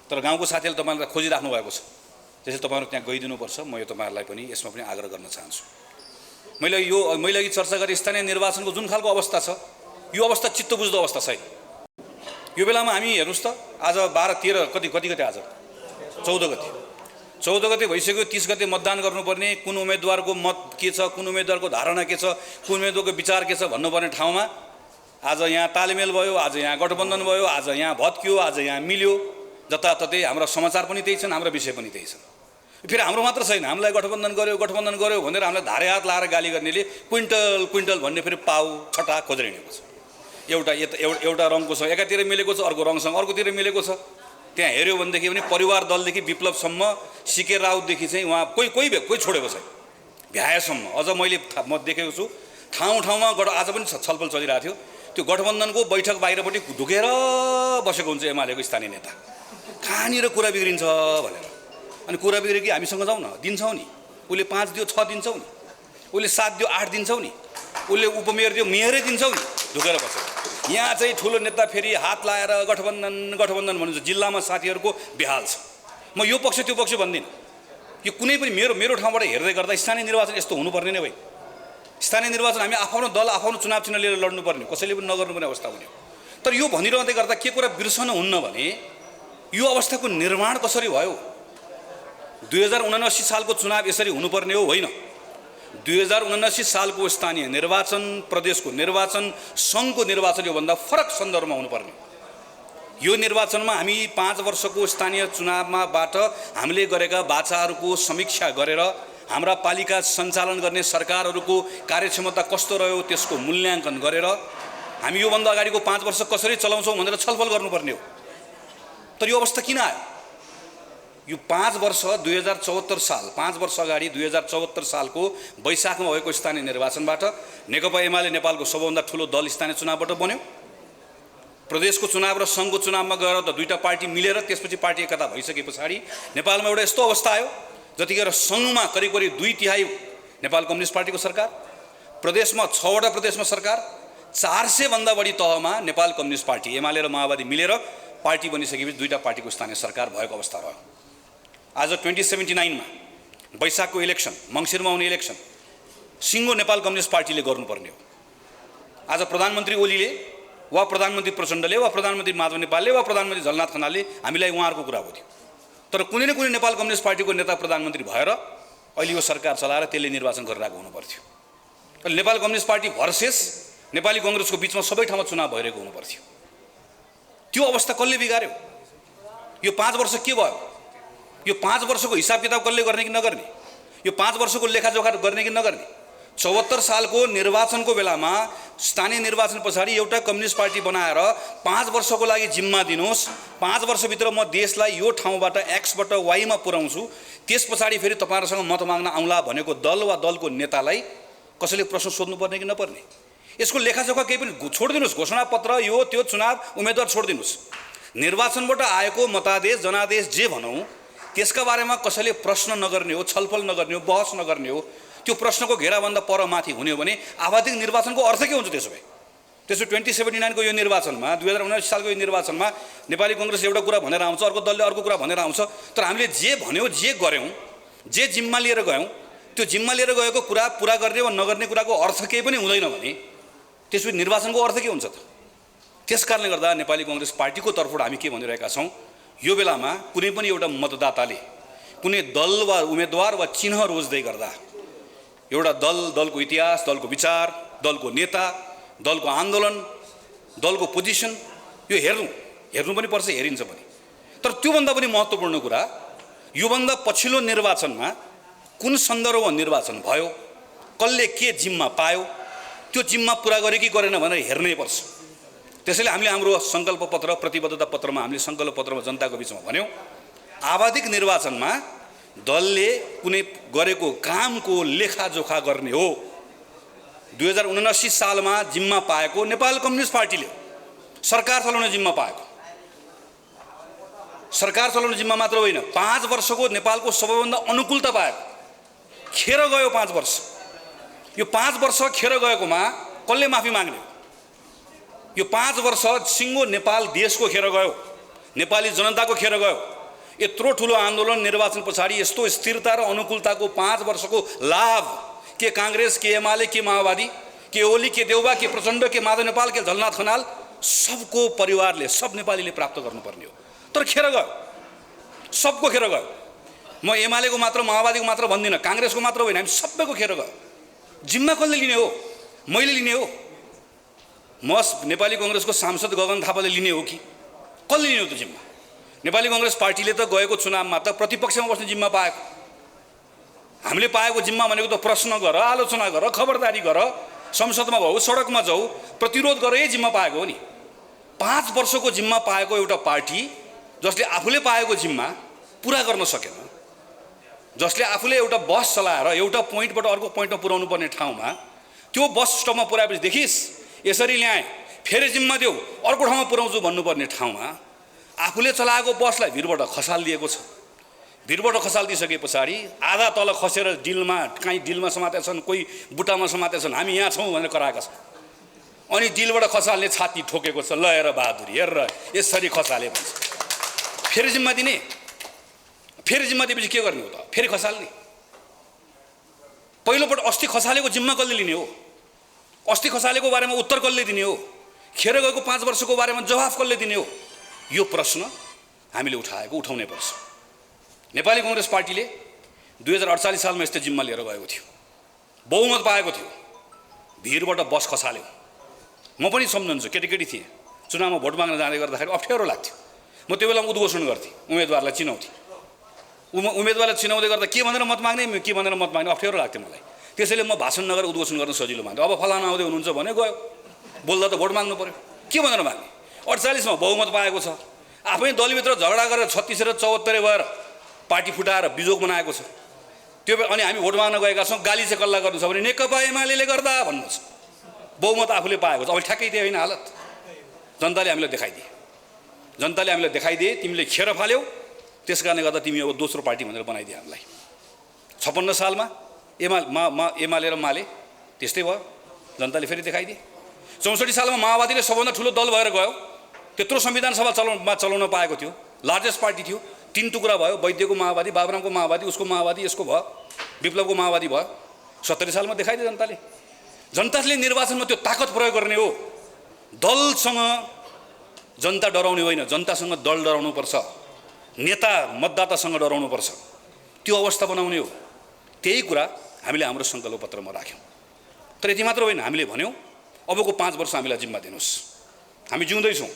तर गाउँको साथीहरूले तपाईँहरूलाई खोजिराख्नु भएको छ, त्यसैले तपाईँहरू त्यहाँ गइदिनुपर्छ। म यो तपाईँहरूलाई पनि यसमा पनि आग्रह गर्न चाहन्छु। मैले अघि चर्चा गरेँ स्थानीय निर्वाचनको जुन खालको अवस्था छ, यो अवस्था चित्त बुझ्दो अवस्था छैन। यो बेलामा हामी हेर्नुहोस् त, आज 12-13 कति गते, आज 14 गते भइसक्यो। 30 गते मतदान गर्नुपर्ने, कुन उम्मेदवारको मत के छ, कुन उम्मेदवारको धारणा के छ, कुन उम्मेदवारको विचार के छ भन्नुपर्ने ठाउँमा आज यहाँ तालमेल भयो, आज यहाँ गठबन्धन भयो, आज यहाँ भत्कियो, आज यहाँ मिल्यो, जताततै हाम्रा समाचार पनि त्यही छन्, हाम्रो विषय पनि त्यही छन्। फेरि हाम्रो मात्र छैन, हामीलाई गठबन्धन गर्यो भनेर हामीलाई धारे हात लाएर गाली गर्नेले क्विन्टल भन्ने फेरि पाउ छटा खोजेर हिँडेको छ। एउटा रङको छ, एकातिर मिलेको छ, अर्को रङसँग अर्कोतिर मिलेको छ। त्यहाँ हेऱ्यो भनेदेखि पनि परिवार दलदेखि विप्लवसम्म, सिके राउतदेखि चाहिँ उहाँ कोही छोडेको छैन, भ्याएसम्म। अझ म देखेको छु ठाउँमा आज पनि छलफल चलिरहेको थियो, त्यो गठबन्धनको बैठक बाहिरपट्टि ढुकेर बसेको हुन्छ एमालेको स्थानीय नेता, कहाँनिर कुरा बिग्रिन्छ भनेर। अनि कुरा बिग्रियो कि हामीसँग जाउँ न, दिन्छौँ नि, उसले 5 दियो 6 दिन्छौँ नि, उसले 7 दियो 8 दिन्छौँ नि, उसले उपमेयर दियो मेयरै दिन्छौँ नि, ढुकेर बसेको। यहाँ चाहिँ ठुलो नेता फेरि हात लाएर गठबन्धन भन्नुहुन्छ। जिल्लामा साथीहरूको बेहाल छ। म यो पक्ष त्यो पक्ष भन्दिनँ, यो कुनै पनि मेरो ठाउँबाट हेर्दै गर्दा स्थानीय निर्वाचन यस्तो हुनुपर्ने नै भयो। स्थानीय निर्वाचन हामी आफ्नो दल, आफ्नो चुनाव चिन्ह लिएर लड्नुपर्ने, कसैले पनि नगर्नुपर्ने अवस्था हुने। तर यो भनिरहँदै गर्दा के कुरा बिर्सन हुन्न भने यो अवस्थाको निर्माण कसरी भयो। 2079 सालको चुनाव यसरी हुनुपर्ने हो होइन। 2079 सालको स्थानीय निर्वाचन, प्रदेशको निर्वाचन, सङ्घको निर्वाचन योभन्दा फरक सन्दर्भमा हुनुपर्ने। यो निर्वाचनमा हामी 5 वर्षको स्थानीय चुनावमाबाट हामीले गरेका बाचाहरूको समीक्षा गरेर हाम्रा पालिका सञ्चालन गर्ने सरकारहरूको कार्यक्षमता कस्तो रह्यो त्यसको मूल्याङ्कन गरेर हामी योभन्दा अगाडिको 5 वर्ष कसरी चलाउँछौँ भनेर छलफल गर्नुपर्ने हो। तर यो अवस्था किन आयो? यो 5 वर्ष 2074 साल 5 वर्ष अगाडि 2074 सालको वैशाखमा भएको स्थानीय निर्वाचनबाट नेकपा एमाले नेपालको सबैभन्दा ठुलो दल स्थानीय चुनावबाट बन्यो। प्रदेशको चुनाव र सङ्घको चुनावमा गएर त दुईटा पार्टी मिलेर त्यसपछि पार्टी एकता भइसके पछाडि नेपालमा एउटा यस्तो अवस्था आयो जतिखेर सङ्घमा करिब 2/3 नेपाल कम्युनिस्ट पार्टीको सरकार, प्रदेशमा 6वटा प्रदेशमा सरकार, 400 भन्दा बढी तहमा नेपाल कम्युनिस्ट पार्टी एमाले र माओवादी मिलेर पार्टी बनिसकेपछि दुईटा पार्टीको स्थानीय सरकार भएको अवस्था रह्यो। आज 2079 मा वैशाखको इलेक्सन, मङ्सिरमा हुने इलेक्सन सिङ्गो नेपाल कम्युनिस्ट पार्टीले गर्नुपर्ने हो। आज प्रधानमन्त्री ओलीले वा प्रधानमन्त्री प्रचण्डले वा प्रधानमन्त्री माधव नेपालले वा प्रधानमन्त्री झलनाथ खनालले हामीलाई उहाँहरूको कुरा बुझ्यो। तर कुनै न कुनै नेपाल कम्युनिस्ट पार्टीको नेता प्रधानमन्त्री भएर अहिले यो सरकार चलाएर त्यसले निर्वाचन गरिरहेको हुनुपर्थ्यो। अहिले Nepal communist party versus Nepali कांग्रेसको बिचमा सबै ठाउँमा चुनाव भइरहेको हुनुपर्थ्यो। त्यो अवस्था कसले बिगार्यो? यो 5 वर्ष के भयो? यो 5 वर्षको हिसाब किताब कसले गर्ने कि नगर्ने, यो 5 वर्षको लेखाजोखा गर्ने कि नगर्ने। 74 सालको निर्वाचनको बेलामा स्थानीय निर्वाचन पछाडि एउटा कम्युनिस्ट पार्टी बनाएर 5 वर्षको लागि जिम्मा दिनुहोस्, 5 वर्षभित्र म देशलाई यो ठाउँबाट एक्सबाट वाईमा पुर्याउँछु, त्यस पछाडि फेरि तपाईँहरूसँग मत माग्न आउँला भनेको दल वा दलको नेतालाई कसैले प्रश्न सोध्नुपर्ने कि नपर्ने। यसको लेखाजोखा केही पनि छोडिदिनुहोस्, घोषणापत्र यो त्यो चुनाव उम्मेदवार छोडिदिनुहोस्। निर्वाचनबाट आएको मतादेश जनादेश जे भनौँ त्यसका बारेमा कसैले प्रश्न नगर्ने हो, छलफल नगर्ने हो, बहस नगर्ने हो। त्यो प्रश्नको घेराभन्दा पर माथि हुने हो भने आवधिक निर्वाचनको अर्थ के हुन्छ त्यसो भए? त्यसो 2079 को यो निर्वाचनमा 2079 सालको यो निर्वाचनमा नेपाली कांग्रेस एउटा कुरा भनेर आउँछ, अर्को दलले अर्को कुरा भनेर आउँछ, तर हामीले जे भन्यौँ जे गऱ्यौँ जे जिम्मा लिएर गयौँ त्यो जिम्मा लिएर गएको कुरा पुरा गर्ने वा नगर्ने कुराको अर्थ केही पनि हुँदैन भने त्यसपछि निर्वाचनको अर्थ के हुन्छ त? त्यसकारणले गर्दा नेपाली कांग्रेस पार्टीको तर्फबाट हामी के भनिरहेका छौँ, यो बेलामा कुनै पनि एउटा मतदाताले कुनै दल वा उम्मेदवार वा चिन्ह रोज्दै गर्दा एउटा दलको इतिहास, दलको विचार, दलको नेता, दलको आन्दोलन, दलको पोजिसन यो हेर्नु पनि पर्छ, हेरिन्छ पनि। तर त्योभन्दा पनि महत्त्वपूर्ण कुरा योभन्दा पछिल्लो निर्वाचनमा कुन सन्दर्भमा निर्वाचन भयो, कसले के जिम्मा पायो, त्यो जिम्मा पुरा गरे कि गरेन भनेर हेर्नै पर्छ। त्यसैले हामीले हाम्रो सङ्कल्प पत्र प्रतिबद्धता पत्रमा हामीले सङ्कल्प पत्रमा जनताको बिचमा भन्यौँ, आवधिक निर्वाचनमा दलले कुनै गरेको कामको लेखाजोखा गर्ने हो। 2079 सालमा जिम्मा पाएको नेपाल कम्युनिस्ट पार्टीले सरकार चलाउने जिम्मा पाएको, सरकार चलाउने जिम्मा मात्र होइन 5 वर्षको नेपालको सबैभन्दा अनुकूलता पाएको। खेर गयो 5 वर्ष, यो 5 वर्ष खेर गएकोमा कसले माफी माग्ने? यो 5 वर्ष सिङ्गो नेपाल देशको खेर गयो, नेपाली जनताको खेर गयो। यत्रो ठुलो आन्दोलन निर्वाचन पछाडि यस्तो स्थिरता र अनुकूलताको 5 वर्षको लाभ के कांग्रेस, के एमाले, के माओवादी, के ओली, के देउबा, के प्रचण्ड, के माधव नेपाल, के झलनाथ खनाल सबको परिवारले, सब नेपालीले प्राप्त गर्नुपर्ने हो। तर खेर गयो, सबको खेर गयो। म एमालेको मात्र माओवादीको मात्र भन्दिनँ, कांग्रेसको मात्र होइन, हामी सबैको खेर गयो। जिम्मा कसले लिने हो? मैले लिने हो? म नेपाली कांग्रेसको सांसद गगन थापाले लिने हो कि कसले लिने हो त जिम्मा? नेपाली कांग्रेस पार्टीले त गएको चुनावमा त प्रतिपक्षमा बस्ने जिम्मा पाएको। हामीले पाएको जिम्मा भनेको त प्रश्न गर, आलोचना गर, खबरदारी गर, संसदमा जाऊ, सडकमा जाऊ, प्रतिरोध गरेर जिम्मा पाएको हो नि। 5 वर्षको जिम्मा पाएको एउटा पार्टी जसले आफूले पाएको जिम्मा पुरा गर्न सकेन, जसले आफूले एउटा बस चलाएर एउटा पोइन्टबाट अर्को पोइन्टमा पुर्याउनु पर्ने ठाउँमा त्यो बस स्टपमा पुर्याएपछि देखिस् यसरी ल्याएँ, फेरि जिम्मा देऊ, अर्को ठाउँमा पुर्याउँछु भन्नुपर्ने ठाउँमा आफूले चलाएको बसलाई भिरबाट खसालिदिएको छ। भिरबाट खसालिदिइसके पछाडि आधा तल खसेर डिलमा, काहीँ डिलमा समातेका छन्, कोही बुट्टामा समातेका छन्, हामी यहाँ छौँ भनेर कराएका छन्। अनि डिलबाट खसाल्ने छाती ठोकेको छ, ल हेर बहादुरी, हेर यसरी खसाले भन्छ। फेरि जिम्मा दिने, फेरि जिम्मा दिएपछि के गर्ने हो त? फेरि खसाल्ने। पहिलोपल्ट अस्ति खसालेको जिम्मा कसले लिने हो? अस्ति खसालेको बारेमा उत्तर कसले दिने हो? खेर गएको 5 वर्षको बारेमा जवाफ कसले दिने हो? यो प्रश्न हामीले उठाउने पर्छ। नेपाली कांग्रेस पार्टीले 2048 सालमा यस्तो जिम्मा लिएर गएको थियो, बहुमत पाएको थियो, भिरबाट बस खसाल्यो। म पनि सम्झन्छु, केटी थिएँ, चुनावमा भोट माग्न जाँदै गर्दाखेरि अप्ठ्यारो लाग्थ्यो। म त्यो बेलामा उद्घोषण गर्थेँ, उम्मेदवारलाई चिनाउँथेँ, उम्मेदवारलाई चिनाउँदै गर्दा के भनेर मत माग्ने, के भनेर मत माग्ने अप्ठ्यारो लाग्थ्यो मलाई। त्यसैले म भाषण नगरेर उद्घोषण गर्न सजिलो मान्थेँ। अब फलाना आउँदै हुनुहुन्छ भने गयो, बोल्दा त भोट माग्नु पर्यो, के भनेर माग्ने? 48 मा बहुमत पाएको छ, आफै दलभित्र झगडा गरेर 36 र 74 भएर पार्टी फुटाएर बिजोग बनाएको छ। त्यो अनि हामी भोट माग्न गएका छौँ, गाली चाहिँ कल्ला गर्नु छ भने नेकपा एमाले गर्दा भन्नु छ। बहुमत आफूले पाएको छ, अब ठ्याक्कै त्यही होइन हालत। जनताले हामीलाई देखाइदिए, तिमीले खेर फाल्यौ, त्यस कारणले गर्दा तिमी अब दोस्रो पार्टी भनेर बनाइदिए हामीलाई। 56 सालमा एमाले र माले त्यस्तै भयो, जनताले फेरि देखाइदिए। 64 सालमा माओवादीले सबभन्दा ठुलो दल भएर गयो, त्यत्रो संविधान सभा चलाउन पाएको थियो, लार्जेस्ट पार्टी थियो। 3 टुक्रा भयो, वैद्यको माओवादी, बाबुरामको माओवादी, उसको माओवादी, यसको भयो, विप्लवको माओवादी भयो। 70 सालमा देखाइदियो जनताले। जनताले निर्वाचनमा त्यो ताकत प्रयोग गर्ने हो। दलसँग जनता डराउने होइन, जनतासँग दल डराउनुपर्छ, नेता मतदातासँग डराउनुपर्छ, त्यो अवस्था बनाउने हो। त्यही कुरा हामीले हाम्रो सङ्कल्प पत्रमा राख्यौँ। तर यति मात्र होइन, हामीले भन्यौँ अबको 5 वर्ष हामीलाई जिम्मा दिनुहोस्, हामी जिउँदैछौँ,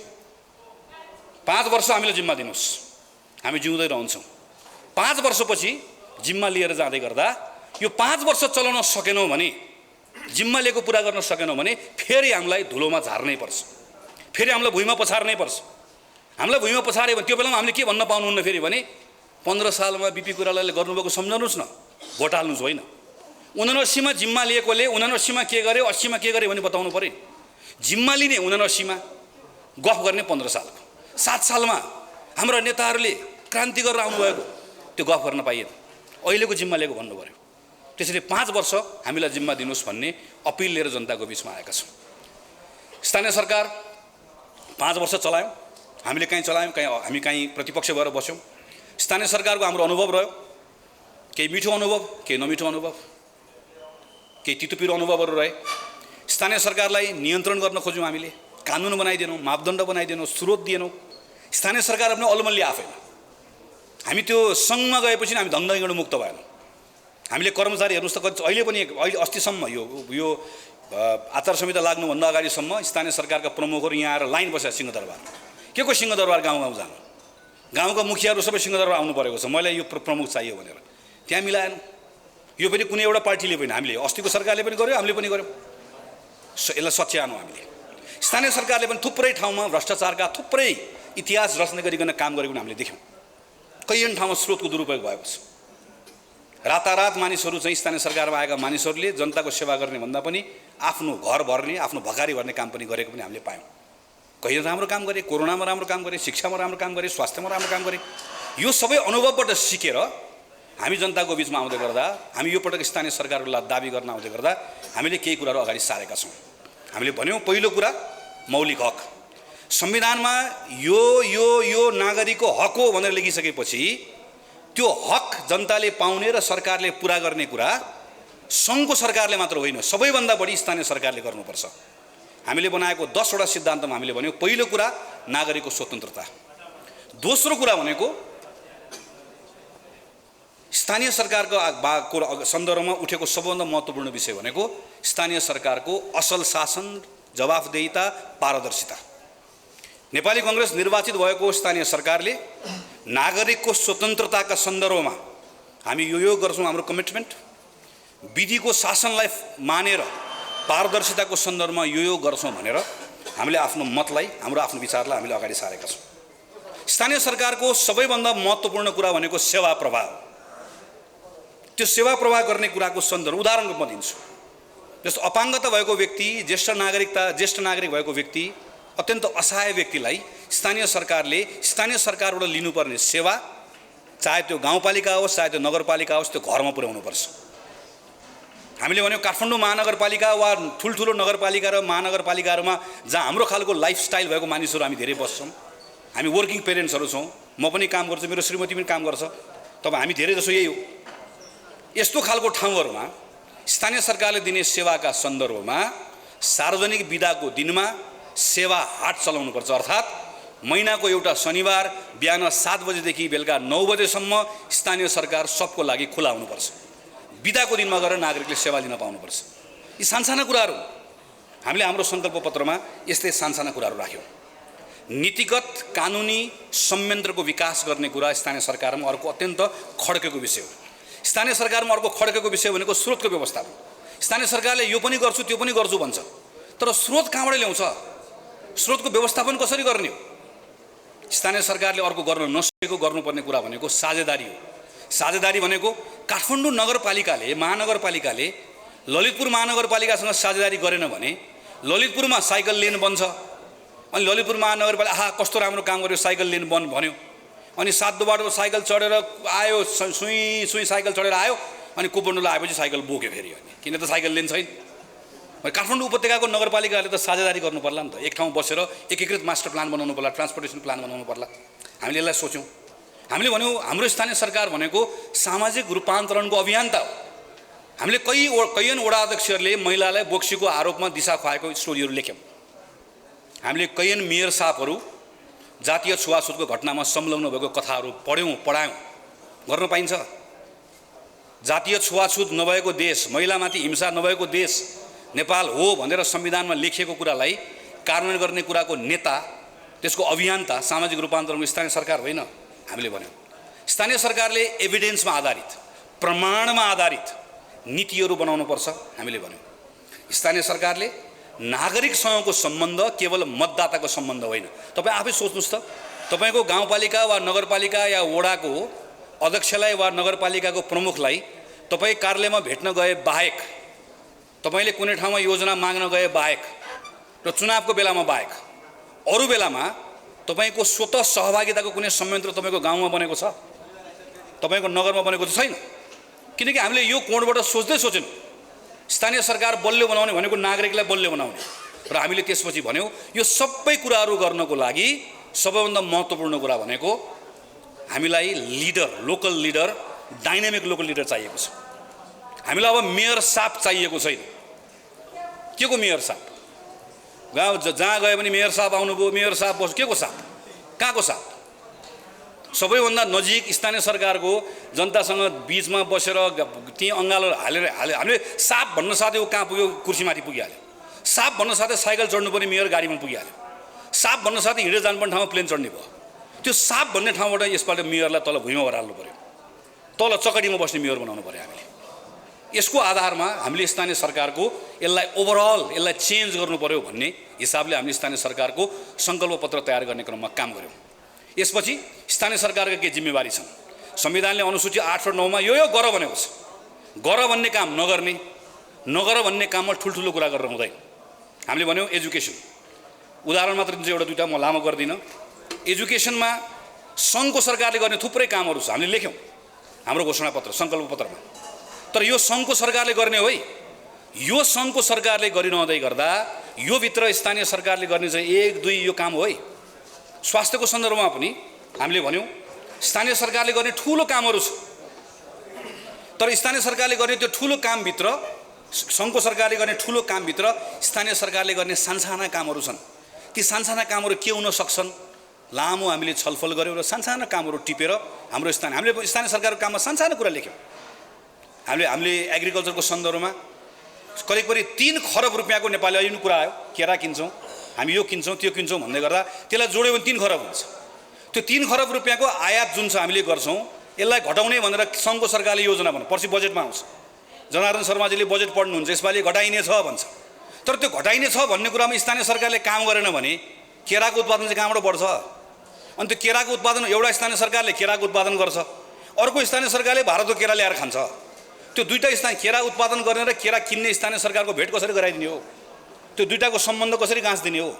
5 वर्ष हामीलाई जिम्मा दिनुहोस्, हामी जिउँदै रहन्छौँ। 5 वर्षपछि जिम्मा लिएर जाँदै गर्दा यो 5 वर्ष चलाउन सकेनौँ भने, जिम्मा लिएको पुरा गर्न सकेनौँ भने फेरि हामीलाई धुलोमा झार्नै पर्छ, फेरि हामीलाई भुइँमा पछार्नै पर्छ। हामीलाई भुइँमा पछार्यो भने त्यो बेलामा हामीले के भन्न पाउनुहुन्न फेरि भने 15 सालमा बिपी कोइरालाले गर्नुभएको सम्झाउनुहोस् न, भोट हाल्नुहोस् होइन। 79 मा जिम्मा लिएकोले 79 मा के गर्यो, 80 मा के गर्यो भने बताउनु पर्यो। जिम्मा लिने 79 मा, गफ गर्ने 15 सालको, 7 सालमा हाम्रा नेताहरूले क्रान्ति गरेर आउनुभएको, त्यो गफ गर्न पाइएन। अहिलेको जिम्मा लिएको भन्नु पर्यो। त्यसैले 5 वर्ष हामीलाई जिम्मा दिनुहोस् भन्ने अपिल लिएर जनताको बिचमा आएका छौँ। स्थानीय सरकार 5 वर्ष चलायौँ, हामीले कहीँ चलायौँ, हामी कहीँ प्रतिपक्ष भएर बस्यौँ। स्थानीय सरकारको हाम्रो अनुभव रह्यो, केही मिठो अनुभव, केही नमिठो अनुभव, केही तितोपिरो अनुभवहरू रहे। स्थानीय सरकारलाई नियन्त्रण गर्न खोज्यौँ हामीले, कानुन बनाइदिएनौँ, मापदण्ड बनाइदिएनौँ, स्रोत दिएनौँ। स्थानीय सरकार पनि अलमल्ली आफैमा। हामी त्यो सङ्घमा गएपछि हामी धङ्गबाट मुक्त भएनौँ। हामीले कर्मचारी हेर्नुहोस् त, अहिले पनि अहिले अस्तिसम्म यो आचार संहिता लाग्नुभन्दा अगाडिसम्म स्थानीय सरकारका प्रमुखहरू यहाँ आएर लाइन बसेका सिंहदरबार। के को सिंहदरबार गाउँ गाउँ जानु, गाउँका मुखियाहरू सबै सिंहदरबार आउनु परेको छ, मलाई यो प्रमुख चाहियो भनेर। त्यहाँ मिलाएन। यो पनि कुनै एउटा पार्टीले पनि, हामीले अस्तिको सरकारले पनि गर्यो, हामीले पनि गर्यौँ। यसलाई सच्याएनौँ हामीले। स्थानीय सरकारले पनि थुप्रै ठाउँमा भ्रष्टाचारका थुप्रै इतिहास रचना गरिकन काम गरेको हामीले देख्यौँ। कैयन ठाउँमा स्रोतको दुरुपयोग भएको छ। रातारात मानिसहरू चाहिँ स्थानीय सरकारमा आएका मानिसहरूले जनताको सेवा गर्ने भन्दा पनि आफ्नो घर भर्ने, आफ्नो भकारी भर्ने काम पनि गरेको पनि हामीले पायौँ। कहीँ राम्रो काम गरे, कोरोनामा राम्रो काम गरे, शिक्षामा राम्रो काम गरे, स्वास्थ्यमा राम्रो काम गरे। यो सबै अनुभवबाट सिकेर हामी जनताको बिचमा आउँदै गर्दा, हामी यो पटक स्थानीय सरकारहरूलाई दाबी गर्न आउँदै गर्दा हामीले केही कुराहरू अगाडि सारेका छौँ। हामीले भन्यौँ, पहिलो कुरा मौलिक हक। संविधानमा यो नागरिकको हक हो भनेर लेखिसकेपछि त्यो हक जनताले पाउने र सरकारले पुरा गर्ने कुरा सङ्घको सरकारले मात्र होइन, सबैभन्दा बढी स्थानीय सरकारले गर्नुपर्छ। हामीले बनाएको 10 वटा सिद्धान्तमा हामीले भन्यौँ, पहिलो कुरा नागरिकको स्वतन्त्रता, दोस्रो कुरा भनेको स्थानीय सरकारको सन्दर्भमा उठेको सबभन्दा महत्त्वपूर्ण विषय भनेको स्थानीय सरकारको असल शासन, जवाफदेहिता, पारदर्शिता। नेपाली कांग्रेस निर्वाचित भएको स्थानीय सरकारले नागरिकको स्वतन्त्रताका सन्दर्भमा हामी यो गर्छौँ, हाम्रो कमिटमेन्ट। विधिको शासनलाई मानेर पारदर्शिताको सन्दर्भमा यो गर्छौँ भनेर हामीले आफ्नो मतलाई, हाम्रो आफ्नो विचारलाई हामीले अगाडि सारेका छौँ। स्थानीय सरकारको सबैभन्दा महत्त्वपूर्ण कुरा भनेको सेवा प्रवाह। त्यो सेवा प्रवाह गर्ने कुराको सन्दर्भ उदाहरण म दिन्छु। जस्तो अपाङ्गता भएको व्यक्ति, ज्येष्ठ नागरिक भएको व्यक्ति, अत्यन्त असहाय व्यक्तिलाई स्थानीय सरकारबाट लिनुपर्ने सेवा, चाहे त्यो गाउँपालिका होस्, चाहे त्यो नगरपालिका होस्, त्यो घरमा पुर्याउनुपर्छ। हामीले भन्यौँ काठमाडौँ महानगरपालिका वा ठुल्ठुलो नगरपालिका र महानगरपालिकाहरूमा जहाँ हाम्रो खालको लाइफस्टाइल भएको मानिसहरू हामी धेरै बस्छौँ, हामी वर्किङ पेरेन्ट्सहरू छौँ, म पनि काम गर्छु, मेरो श्रीमती पनि काम गर्छ, तब हामी धेरै जसो यही हो। यस्तो खालको ठाउँहरूमा स्थानीय सरकारले दिने सेवाका सन्दर्भमा सार्वजनिक बिदाको दिनमा सेवा हाट चलाउनुपर्छ। अर्थात् महिनाको एउटा शनिबार बिहान 7 बजेदेखि बेलुका 9 बजेसम्म स्थानीय सरकार सबको लागि खुला हुनुपर्छ। बिदाको दिनमा गएर नागरिकले सेवा लिन पाउनुपर्छ। यी सानसाना कुराहरू हामीले हाम्रो सङ्कल्प पत्रमा यस्तै सानसाना कुराहरू राख्यौँ। नीतिगत कानुनी संयन्त्रको विकास गर्ने कुरा स्थानीय सरकारमा अर्को अत्यन्त खड्केको विषय हो। स्थानीय सरकारमा अर्को खड्केको विषय भनेको स्रोतको व्यवस्थापन। स्थानीय सरकारले यो पनि गर्छु त्यो पनि गर्छु भन्छ, तर स्रोत कहाँबाट ल्याउँछ? स्रोतको व्यवस्थापन कसरी गर्ने हो? स्थानीय सरकारले अर्को गर्न नसकेको गर्नुपर्ने कुरा भनेको साझेदारी हो। साझेदारी भनेको काठमाडौँ महानगरपालिकाले ललितपुर महानगरपालिकासँग साझेदारी गरेन भने ललितपुरमा साइकल लेन बन्छ, अनि ललितपुर महानगरपालिका कस्तो राम्रो काम गर्यो, साइकल लेन बन्द भन्यो, अनि सातदोबाटो साइकल चढेर आयो, सुई साइकल चढेर आयो, अनि कोपण्डोला आएपछि साइकल बोक्यो फेरि, अनि किन त साइकल लेन छैन। काठमाडौँ उपत्यकाको नगरपालिकाले त साझेदारी गर्नु पर्ला नि त, एक ठाउँ बसेर एकीकृत मास्टर प्लान बनाउनु पर्ला, ट्रान्सपोर्टेसन प्लान बनाउनु पर्ला। हामीले यसलाई सोच्यौँ। हामीले भन्यौँ हाम्रो स्थानीय सरकार भनेको सामाजिक रूपान्तरणको अभियन्ता हो। हामीले कैयन वडा अध्यक्षहरूले महिलालाई बोक्सीको आरोपमा दिशा खुवाएको स्टोरीहरू लेख्यौँ। हामीले कैयन मेयर साहबहरू जातीय छुवाछुतको घटनामा संलग्न भएको कथाहरू पढायौँ। गर्न पाइन्छ? जातीय छुवाछुत नभएको देश, महिलामाथि हिंसा नभएको देश नेपाल हो भनेर संविधानमा लेखिएको कुरालाई कार्यान्वयन गर्ने कुराको नेता, त्यसको अभियन्ता सामाजिक रूपान्तरणको स्थानीय सरकार होइन। हामीले भन्यौँ स्थानीय सरकारले एभिडेन्समा आधारित, प्रमाणमा आधारित नीतिहरू बनाउनुपर्छ। हामीले भन्यौँ स्थानीय सरकारले नागरिकसँगको सम्बन्ध केवल मतदाताको सम्बन्ध होइन। तपाईँ आफै सोच्नुहोस् त, तपाईँको गाउँपालिका वा नगरपालिका या वडाको अध्यक्षलाई वा नगरपालिकाको प्रमुखलाई तपाईँ कार्यालयमा भेट्न गए बाहेक, तपाईँले कुनै ठाउँमा योजना माग्न गए बाहेक र चुनावको बेलामा बाहेक अरू बेलामा तपाईँको स्वतः सहभागिताको कुनै संयन्त्र तपाईँको गाउँमा बनेको छ, तपाईँको नगरमा बनेको छैन। किनकि हामीले यो कोणबाट सोचेनौँ स्थानीय सरकार बलियो बनाउने भनेको नागरिकलाई बलियो बनाउने। र हामीले त्यसपछि भन्यौँ यो सबै कुराहरू गर्नको लागि सबैभन्दा महत्त्वपूर्ण कुरा भनेको हामीलाई leader, local leader, dynamic local leader चाहिएको छ। हामीलाई अब मेयर साहब चाहिएको छैन। के को मेयर साहब? गाउँ जहाँ गए पनि मेयर साहब आउनुभयो, मेयर साहब बस्नु, के को साहब? कहाँको साहब? सबैभन्दा नजिक स्थानीय सरकारको जनतासँग बिचमा बसेर त्यहीँ अँगालो हामीले साहब भन्न साथै ऊ कहाँ पुग्यो? कुर्सीमाथि पुगिहाल्यो। साहब भन्न साथै साइकल चढ्नुपर्ने मेयर गाडीमा पुगिहाल्यो। साहब भन्न साथै हिँडेर जानुपर्ने ठाउँमा प्लेन चढ्ने भयो। त्यो साहब भन्ने ठाउँबाट यसपालि मेयरलाई तल भुइँमा ओह्राल्नु पऱ्यो, तल चकडीमा बस्ने मेयर बनाउनु पऱ्यो हामीले। यसको आधारमा हामीले स्थानीय सरकारको यसलाई ओभरअल यसलाई चेन्ज गर्नु पऱ्यो भन्ने हिसाबले हामीले स्थानीय सरकारको सङ्कल्प पत्र तयार गर्ने क्रममा काम गऱ्यौँ। यसपछि स्थानीय सरकारका के जिम्मेवारी छन्? संविधानले अनुसूची 8 र 9 मा यो गर भनेको छ। गर भन्ने काम नगर्ने, नगर भन्ने काममा ठुल्ठुलो कुरा गरेर हुँदैन। हामीले भन्यौँ एजुकेसन, उदाहरण मात्र दिन्छु एउटा दुईवटा, म लामो गर्दिनँ। एजुकेसनमा सङ्घको सरकारले गर्ने थुप्रै कामहरू छ, हामीले लेख्यौँ हाम्रो घोषणापत्र सङ्कल्प पत्रमा। तर यो सङ्घको सरकारले गर्ने हो है, यो सङ्घको सरकारले गरिरहँदै गर्दा यो भित्र स्थानीय सरकारले गर्ने चाहिँ 1 2 यो काम हो है। स्वास्थ्यको सन्दर्भमा पनि हामीले भन्यौँ स्थानीय सरकारले गर्ने ठुलो कामहरू छ, तर स्थानीय सरकारले गर्ने त्यो ठुलो कामभित्र, सङ्घको सरकारले गर्ने ठुलो कामभित्र स्थानीय सरकारले गर्ने सानसाना कामहरू छन्। ती सानसाना कामहरू के हुन सक्छन्? लामो हामीले छलफल गऱ्यौँ र सानसाना कामहरू टिपेर हाम्रो हामीले स्थानीय सरकारको काममा सानसानो कुरा लेख्यौँ। हामीले एग्रिकल्चरको सन्दर्भमा करिब 3 खरब रुपियाँको नेपाली अहिले कुरा आयो, केरा किन्छौँ हामी, यो किन्छौँ त्यो किन्छौँ भन्दै गर्दा त्यसलाई जोड्यो भने 3 खरब हुन्छ। त्यो 3 खरब रुपियाँको आयात जुन छ हामीले गर्छौँ, यसलाई घटाउने भनेर सङ्घको सरकारले योजना भन्नु पर्सि बजेटमा आउँछ। जनार्दन शर्माजीले बजेट पढ्नुहुन्छ, यसपालि घटाइने छ भन्छ। तर त्यो घटाइने छ भन्ने कुरामा स्थानीय सरकारले काम गरेन भने केराको उत्पादन चाहिँ कहाँबाट बढ्छ? अनि त्यो केराको उत्पादन एउटा स्थानीय सरकारले केराको उत्पादन गर्छ, अर्को स्थानीय सरकारले भारतको केरा ल्याएर खान्छ। त्यो दुईटा स्थानीय केरा उत्पादन गर्ने र केरा किन्ने स्थानीय सरकारको भेट कसरी गराइदिने हो? त्यो दुईटाको सम्बन्ध कसरी गाँच्दिने हो?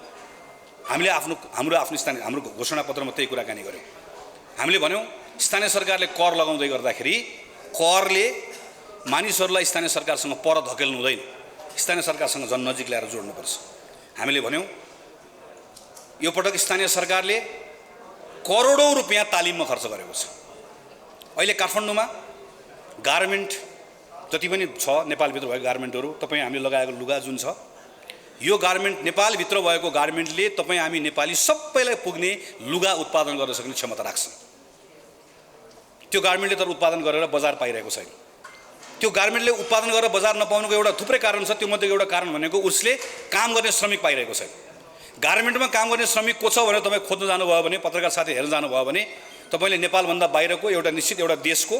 हामीले हाम्रो स्थानीय हाम्रो घोषणापत्रमा त्यही कुराकानी गऱ्यौँ। हामीले भन्यौँ स्थानीय सरकारले कर लगाउँदै गर्दाखेरि करले मानिसहरूलाई स्थानीय सरकारसँग पर धकेल्नु हुँदैन, स्थानीय सरकारसँग झन् नजिक ल्याएर जोड्नुपर्छ। हामीले भन्यौँ यो पटक स्थानीय सरकारले करोडौँ रुपियाँ तालिममा खर्च गरेको छ। अहिले काठमाडौँमा गार्मेन्ट जति पनि छ नेपालभित्र भएको गार्मेन्टहरू, तपाईँ हामीले लगाएको लुगा जुन छ, यो गार्मेन्ट नेपालभित्र भएको गार्मेन्टले तपाईँ हामी नेपाली सबैलाई पुग्ने लुगा उत्पादन गर्न सक्ने क्षमता राख्छ। त्यो गार्मेन्टले तर उत्पादन गरेर बजार पाइरहेको छैन। त्यो गार्मेन्टले उत्पादन गरेर बजार नपाउनुको एउटा थुप्रै कारण छ। त्यो मध्येको एउटा कारण भनेको उसले काम गर्ने श्रमिक पाइरहेको छैन। गार्मेन्टमा काम गर्ने श्रमिक को छ भनेर तपाईँ खोज्न जानुभयो भने, पत्रकार साथी हेर्न जानुभयो भने तपाईँले नेपालभन्दा बाहिरको एउटा निश्चित एउटा देशको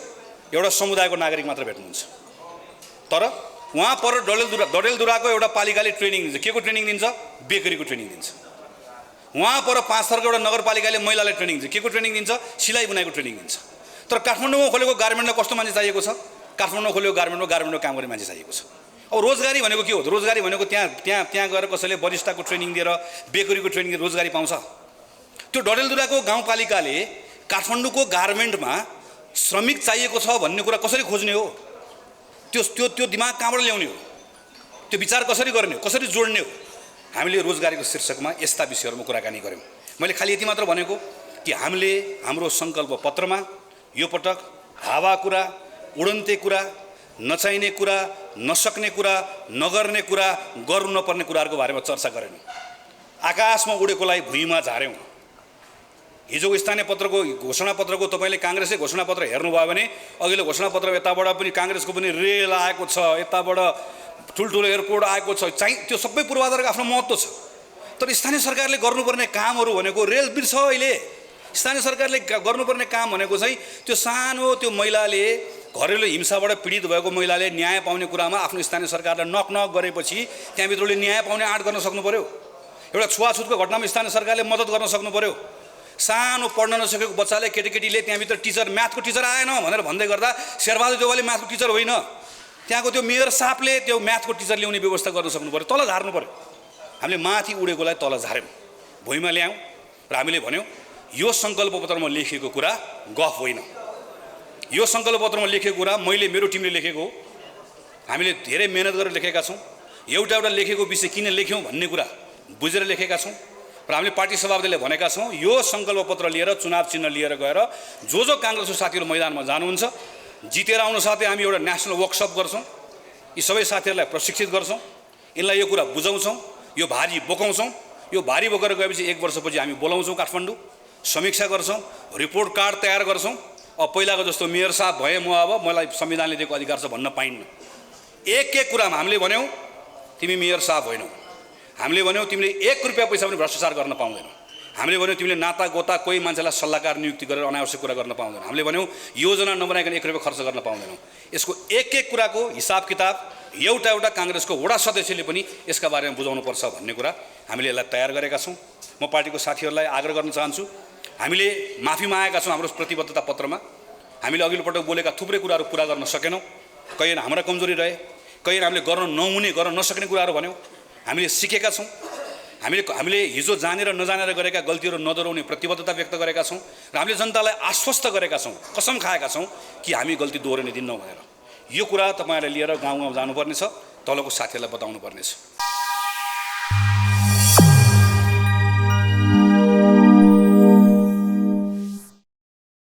एउटा समुदायको नागरिक मात्र भेट्नुहुन्छ। तर वहाँ पर डडेलधुराको एउटा पालिकाले ट्रेनिङ दिन्छ। के को ट्रेनिङ दिन्छ? बेकरीको ट्रेनिङ दिन्छ। वहाँ पर 5 थरको एउटा नगरपालिकाले महिलालाई ट्रेनिङ दिन्छ। के को ट्रेनिङ दिन्छ? सिलाइ बुनाइको ट्रेनिङ दिन्छ। तर काठमाडौँमा खोलेको गार्मेन्टलाई कस्तो मान्छे चाहिएको छ? काठमाडौँमा खोलेको गार्मेन्टमा काम गर्ने मान्छे चाहिएको छ। अब रोजगारी भनेको के हो? रोजगारी भनेको त्यहाँ गएर कसैले बरिस्टाको ट्रेनिङ दिएर, बेकरीको ट्रेनिङ दिएर रोजगारी पाउँछ? त्यो डडेलधुराको गाउँपालिकाले काठमाडौँको गार्मेन्टमा श्रमिक चाहिएको छ भन्ने कुरा कसरी खोज्ने हो? त्यो दिमाग कहाँबाट ल्याउने हो? त्यो विचार कसरी गर्ने हो? कसरी जोड्ने हो? हामीले रोजगारीको शीर्षकमा यस्ता विषयहरूमा कुराकानी गऱ्यौँ। मैले खालि यति मात्र भनेको कि हामीले हाम्रो सङ्कल्प पत्रमा यो पटक हावा कुरा, उडन्ते कुरा, नचाहिने कुरा, नसक्ने कुरा, नगर्ने कुरा, गर्नु नपर्ने कुराहरूको बारेमा चर्चा गरेनौँ। आकाशमा उडेकोलाई भुइँमा झार्यौँ। हिजोको स्थानीय पत्रको घोषणापत्रको तपाईँले काङ्ग्रेसै घोषणापत्र हेर्नुभयो भने अघिल्लो घोषणापत्र यताबाट पनि काङ्ग्रेसको पनि रेल आएको छ, यताबाट ठुल्ठुलो एयरपोर्ट आएको छ, त्यो सबै पूर्वाधारको आफ्नो महत्त्व छ। तर स्थानीय सरकारले गर्नुपर्ने कामहरू भनेको रेल बिर्छ। अहिले स्थानीय सरकारले गर्नुपर्ने काम भनेको चाहिँ त्यो सानो त्यो महिलाले घरेलु हिंसाबाट पीडित भएको महिलाले न्याय पाउने कुरामा आफ्नो स्थानीय सरकारलाई नक गरेपछि त्यहाँभित्रले न्याय पाउने आँट गर्न सक्नु पर्यो। एउटा छुवाछुतको घटनामा स्थानीय सरकारले मद्दत गर्न सक्नु पर्यो। सानो पढ्न नसकेको बच्चाले केटीकेटीले त्यहाँभित्र टिचर म्याथको टिचर आएन भनेर भन्दै गर्दा शेरबहादुर देउवाले म्याथको टिचर होइन, त्यहाँको त्यो मेयर साहबले त्यो म्याथको टिचर ल्याउने व्यवस्था गर्न सक्नु पर्यो। तल झार्नु पर्यो। हामीले माथि उडेकोलाई तल झार्यौँ, भुइँमा ल्यायौँ र हामीले भन्यौँ यो सङ्कल्पपत्रमा लेखिएको कुरा गफ होइन। यो सङ्कल्पपत्रमा लेखेको कुरा मैले मेरो टिमले लेखेको हो। हामीले धेरै मेहनत गरेर लेखेका छौँ। एउटा लेखेको विषय किन लेख्यौँ भन्ने कुरा बुझेर लेखेका छौँ र हामीले पार्टी सभापतिले भनेका छौँ यो सङ्कल्पपत्र लिएर चुनाव चिन्ह लिएर गएर जो काङ्ग्रेसको साथीहरू मैदानमा जानुहुन्छ जितेर आउनु साथै हामी एउटा नेसनल वर्कसप गर्छौँ। यी सबै साथीहरूलाई प्रशिक्षित गर्छौँ, यिनलाई यो कुरा बुझाउँछौँ, यो भारी बोकाउँछौँ। यो भारी बोकेर गएपछि 1 वर्षपछि हामी बोलाउँछौँ काठमाडौँ, समीक्षा गर्छौँ, रिपोर्ट कार्ड तयार गर्छौँ। अब पहिलाको जस्तो मेयर साहब भए म अब मलाई संविधानले दिएको अधिकार छ भन्न पाइन्न। एक कुरामा हामीले भन्यौँ तिमी मेयर साहब होइनौ, हामीले भन्यौँ तिमीले 1 रुपियाँ पैसा पनि भ्रष्टाचार गर्न पाउँदैनौ, हामीले भन्यौँ तिमीले नाता गोता कोही मान्छेलाई सल्लाहकार नियुक्ति गरेर अनावश्यक कुरा गर्न पाउँदैनौ, हामीले भन्यौँ योजना नबनाइकन 1 रुपियाँ खर्च गर्न पाउँदैनौ। यसको एक कुराको हिसाब किताब एउटा काङ्ग्रेसको वडा सदस्यले पनि यसका बारेमा बुझाउनुपर्छ भन्ने कुरा हामीले यसलाई तयार गरेका छौँ। म पार्टीको साथीहरूलाई आग्रह गर्न चाहन्छु, हामीले माफी मागेका छौँ हाम्रो प्रतिबद्धता पत्रमा। हामीले अघिल्लो पटक बोलेका थुप्रै कुराहरू पुरा गर्न सकेनौँ, कहीँ हाम्रा कमजोरी रहे, कहीँ हामीले गर्न नसक्ने कुराहरू भन्यौँ। हामीले सिकेका छौँ, हामीले हिजो जानेर नजानेर गरेका गल्तीहरू नदोहोऱ्याउने प्रतिबद्धता व्यक्त गरेका छौँ र हामीले जनतालाई आश्वस्त गरेका छौँ, कसम खाएका छौँ कि हामी गल्ती दोहोऱ्याउन दिन्नौँ भनेर। यो कुरा तपाईँहरूले लिएर गाउँ जानुपर्नेछ, तलको साथीहरूलाई बताउनु पर्नेछ।